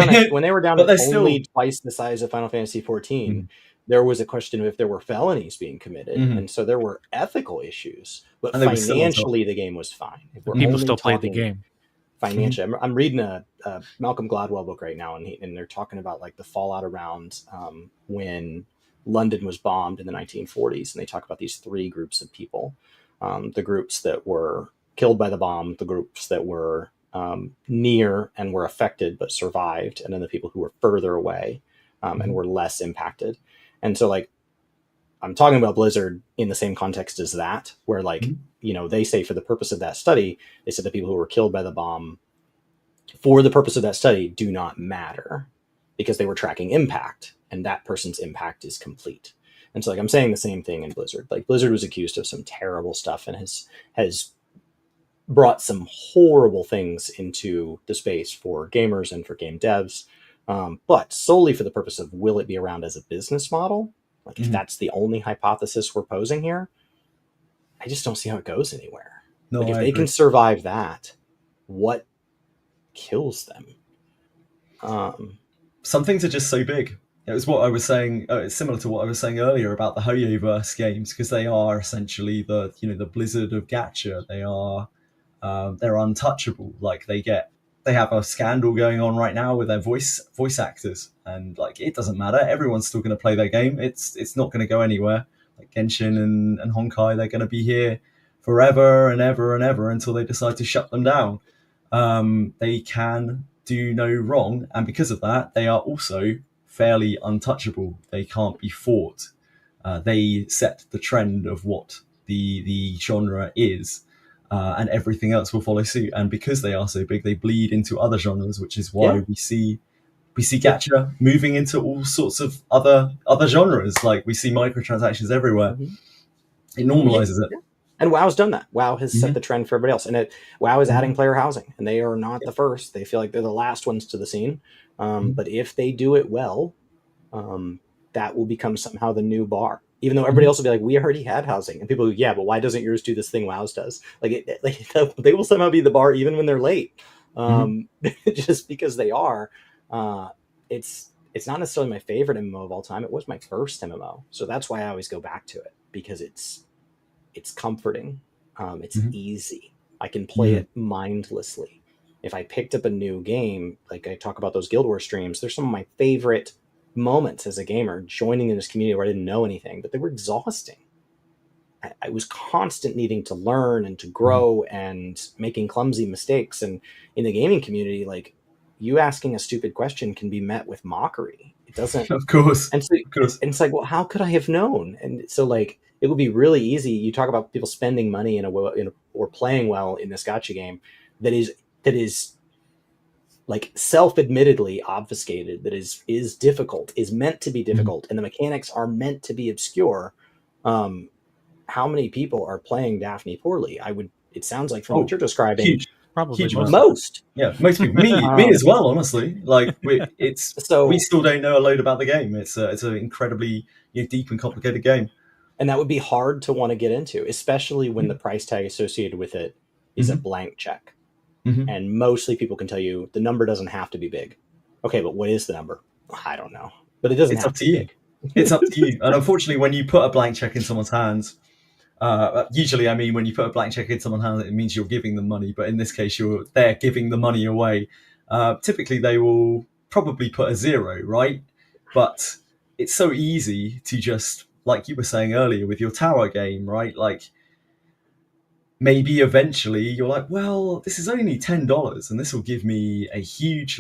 down at only twice the size of Final Fantasy 14, there was a question of if there were felonies being committed, and so there were ethical issues. But financially, the game was fine. People still played the game. Financially, I'm reading a Malcolm Gladwell book right now, and they're talking about like the fallout around when London was bombed in the 1940s, and they talk about these three groups of people. The groups that were killed by the bomb, the groups that were near and were affected but survived, and then the people who were further away and were less impacted. And so, like, I'm talking about Blizzard in the same context as that, where, like, they say for the purpose of that study, they said the people who were killed by the bomb, for the purpose of that study, do not matter. because they were tracking impact, and that person's impact is complete. And so like I'm saying the same thing in Blizzard. Like Blizzard was accused of some terrible stuff and has brought some horrible things into the space for gamers and for game devs, but solely for the purpose of will it be around as a business model? Like if that's the only hypothesis we're posing here, I just don't see how it goes anywhere. No, like if I they agree. can survive that, what kills them? Some things are just so big. It was what I was saying. It's similar to what I was saying earlier about the Hoyoverse games, because they are essentially the Blizzard of Gacha. They are they're untouchable. Like they have a scandal going on right now with their voice actors, and like it doesn't matter. Everyone's still going to play their game. It's not going to go anywhere. Like Genshin and Honkai, they're going to be here forever and ever and ever until they decide to shut them down. They can do no wrong, and because of that, they are also fairly untouchable. They can't be fought. They set the trend of what the genre is, and everything else will follow suit. And because they are so big, they bleed into other genres, which is why we see Gacha moving into all sorts of other genres. Like we see microtransactions everywhere. It normalizes it. And WoW's done that. WoW has set the trend for everybody else. And WoW is adding player housing, and they are not the first. They feel like they're the last ones to the scene. But if they do it well, that will become somehow the new bar. Even though everybody else will be like, we already had housing. And people go, yeah, but why doesn't yours do this thing WoW's does? Like they will somehow be the bar even when they're late. Just because they are. It's not necessarily my favorite MMO of all time. It was my first MMO. So that's why I always go back to it, because it's comforting. It's easy. I can play it mindlessly. If I picked up a new game, like I talk about those Guild Wars streams, there's some of my favorite moments as a gamer joining in this community where I didn't know anything, but they were exhausting. I was constant needing to learn and to grow and making clumsy mistakes. And in the gaming community, like you asking a stupid question can be met with mockery. It doesn't. Of course. And so and it's like, well, how could I have known? And so like, it would be really easy. You talk about people spending money or playing well in this gacha game that is like self-admittedly obfuscated, that is difficult, is meant to be difficult, and the mechanics are meant to be obscure. How many people are playing Daphne poorly? It sounds like from what you're describing, huge. Probably huge most. Yeah, most people. Me as well, honestly. Like we still don't know a load about the game. It's an incredibly deep and complicated game. And that would be hard to want to get into, especially when the price tag associated with it is a blank check. And mostly people can tell you the number doesn't have to be big. Okay, but what is the number? I don't know. But it doesn't have to be big. It's up to you. And unfortunately, when you put a blank check in someone's hands, usually, I mean, when you put a blank check in someone's hands, it means you're giving them money. But in this case, they're giving the money away. Typically, they will probably put a 0, right? But it's so easy to just, like you were saying earlier with your tower game, right? Like maybe eventually you're like, well, this is only $10 and this will give me a huge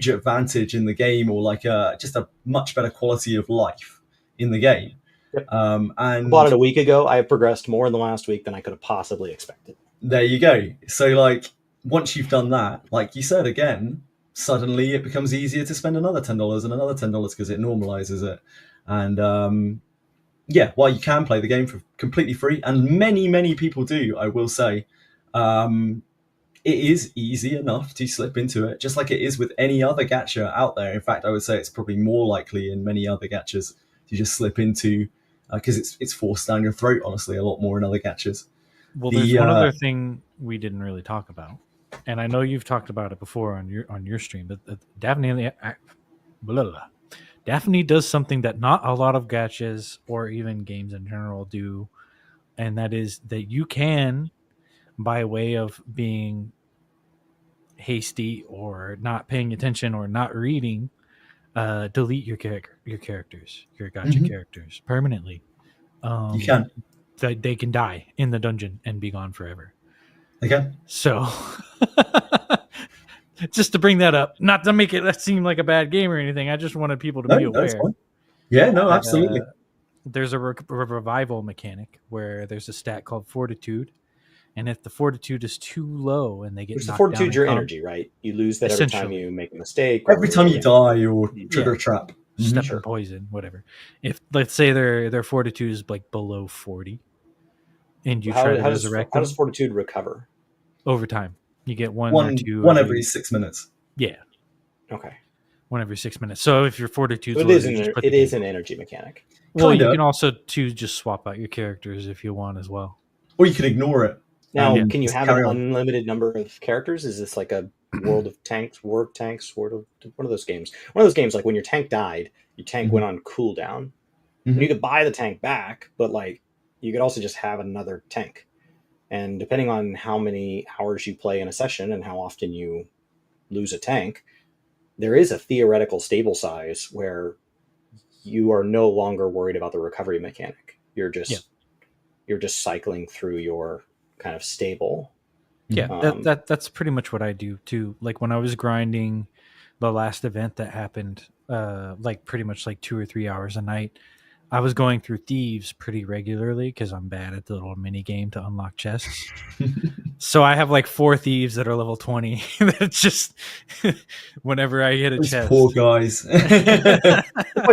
advantage in the game, or like just a much better quality of life in the game. Yep. And I bought it a week ago. I have progressed more in the last week than I could have possibly expected. There you go. So like once you've done that, like you said again, suddenly it becomes easier to spend another $10 and another $10 because it normalizes it. And while you can play the game for completely free, and many people do, I will say, it is easy enough to slip into it, just like it is with any other gacha out there. In fact, I would say it's probably more likely in many other gachas to just slip into, because it's forced down your throat, honestly, a lot more in other gachas. Well, there's one other thing we didn't really talk about, and I know you've talked about it before on your stream, but Daphne does something that not a lot of gachas or even games in general do, and that is that you can, by way of being hasty or not paying attention or not reading, delete your characters, your gacha characters permanently. You can. They can die in the dungeon and be gone forever. Okay. So, just to bring that up, not to make it seem like a bad game or anything, I just wanted people to be aware. Yeah, no, absolutely. There's a revival mechanic where there's a stat called Fortitude, And if the fortitude is too low and they get Which the knocked fortitude, down your energy, right? You lose that every time you make a mistake. Every time you die or trigger a trap. Step in poison, whatever. If, let's say, their fortitude is like below 40, and you try to resurrect them. How does fortitude recover? Over time. You get one every 6 minutes. Yeah. Okay. 1 every 6 minutes. So if your fortitude's so it is an energy mechanic. Well, you can also just swap out your characters if you want as well. Or you can ignore it. Now, can you have an unlimited number of characters? Is this like a World of Tanks, one of those games? One of those games, like when your tank died, your tank went on cooldown. You could buy the tank back, but like you could also just have another tank. And depending on how many hours you play in a session and how often you lose a tank, there is a theoretical stable size where you are no longer worried about the recovery mechanic. You're just cycling through your kind of stable. Yeah, that's pretty much what I do too. Like when I was grinding the last event that happened, like pretty much like 2 or 3 hours a night, I was going through thieves pretty regularly because I'm bad at the little mini game to unlock chests. So I have like 4 thieves that are level 20. That's just whenever I hit a chest. Poor guys. I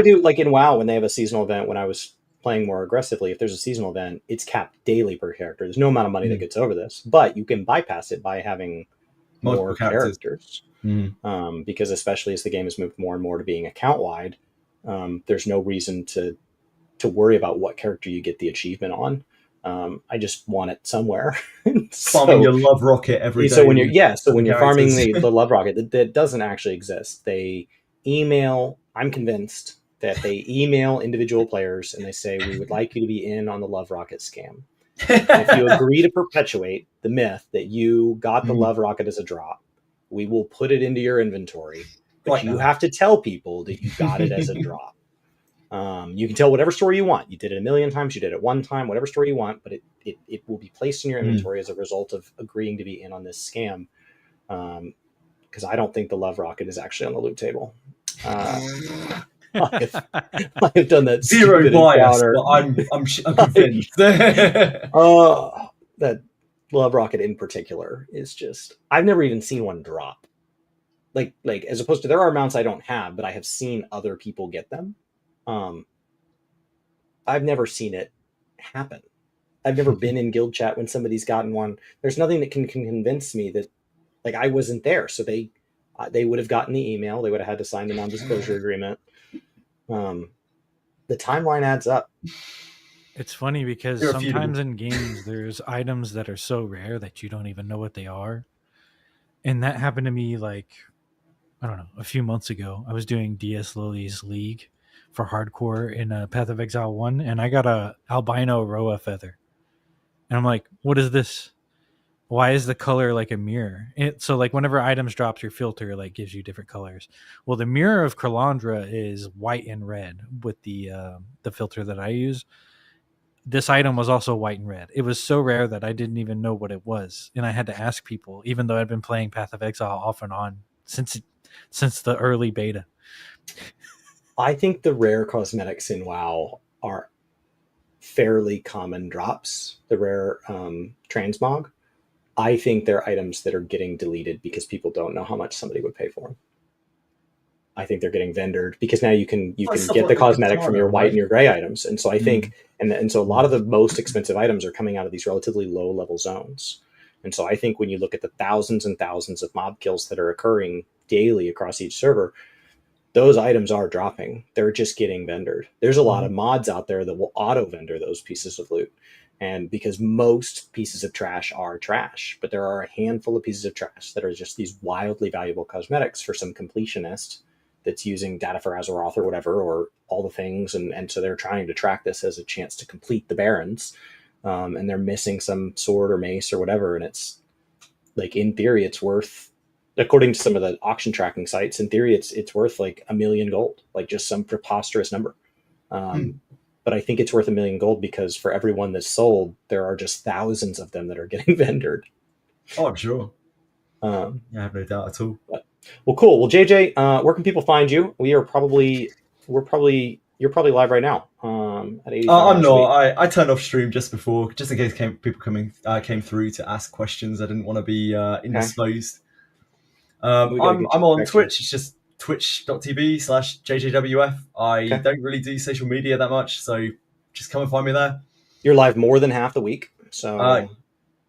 do like in WoW when they have a seasonal event. When I was playing more aggressively, if there's a seasonal event, it's capped daily per character. There's no amount of money that gets over this, but you can bypass it by having more characters. Because especially as the game has moved more and more to being account wide, there's no reason to worry about what character you get the achievement on. I just want it somewhere. Farming your love rocket every day. So when you're farming the love rocket, that doesn't actually exist. They email. I'm convinced that they email individual players and they say, we would like you to be in on the love rocket scam. If you agree to perpetuate the myth that you got the love rocket as a drop, we will put it into your inventory, but you have to tell people that you got it as a drop. You can tell whatever story you want. You did it 1 million times, you did it 1 time, whatever story you want, but it will be placed in your inventory as a result of agreeing to be in on this scam. Because I don't think the love rocket is actually on the loot table. I have done that. Zero bias, but I'm convinced. That love rocket in particular is just, I've never even seen one drop. Like as opposed to, there are amounts I don't have, but I have seen other people get them. I've never seen it happen. I've never been in guild chat when somebody's gotten one. There's nothing that can convince me that, like, I wasn't there. So they would have gotten the email. They would have had to sign the non-disclosure agreement. The timeline adds up. It's funny because sometimes in games there's items that are so rare that you don't even know what they are. And that happened to me like, I don't know, a few months ago. I was doing DS Lily's League for hardcore in Path of Exile 1, and I got a albino Roa feather. And I'm like, what is this? Why is the color like a mirror? So like whenever items drop, your filter like gives you different colors. Well, the mirror of Kalandra is white and red with the filter that I use. This item was also white and red. It was so rare that I didn't even know what it was. And I had to ask people, even though I'd been playing Path of Exile off and on since the early beta. I think the rare cosmetics in WoW are fairly common drops. The rare transmog. I think they're items that are getting deleted because people don't know how much somebody would pay for them. I think they're getting vendored because now you can get the cosmetic from your white and your gray items. And so I think, and so a lot of the most expensive items are coming out of these relatively low level zones. And so I think when you look at the thousands and thousands of mob kills that are occurring daily across each server, those items are dropping. They're just getting vendored. There's a lot of mods out there that will auto vendor those pieces of loot. And because most pieces of trash are trash, but there are a handful of pieces of trash that are just these wildly valuable cosmetics for some completionist that's using data for Azeroth or whatever, or all the things. And so they're trying to track this as a chance to complete the Barrens. And they're missing some sword or mace or whatever. And it's like, in theory, it's worth, according to some of the auction tracking sites, in theory, it's worth like 1 million gold, like just some preposterous number. But I think it's worth 1 million gold because for every one that's sold, there are just thousands of them that are getting vendored. Oh, I'm sure. I have no doubt at all. Well, cool. Well, JJ, where can people find you? You're probably live right now. at 85 I'm hours a week? not. I turned off stream just before, just in case people came through to ask questions. I didn't want to be indisposed. We gotta I'm get you on back Twitch. It's just twitch.tv/JJWF. I don't really do social media that much, so just come and find me there. You're live more than half the week, so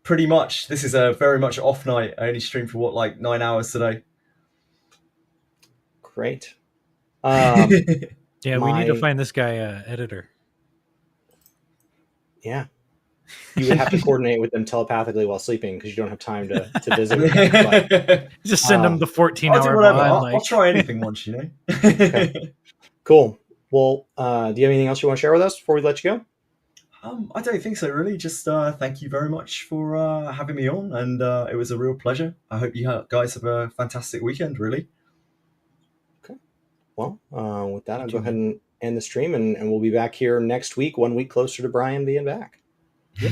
pretty much. This is a very much off night. I only streamed for 9 hours today. Great. Yeah, we need to find this guy editor. Yeah. You would have to coordinate with them telepathically while sleeping because you don't have time to visit with them. But, just send them the 14-hour bond. I'll try anything once, Okay. Cool. Well, do you have anything else you want to share with us before we let you go? I don't think so, really. Just thank you very much for having me on, and it was a real pleasure. I hope you guys have a fantastic weekend, really. Okay. Well, with that, I'll go ahead and end the stream, and we'll be back here next week, 1 week closer to Brian being back. Yep.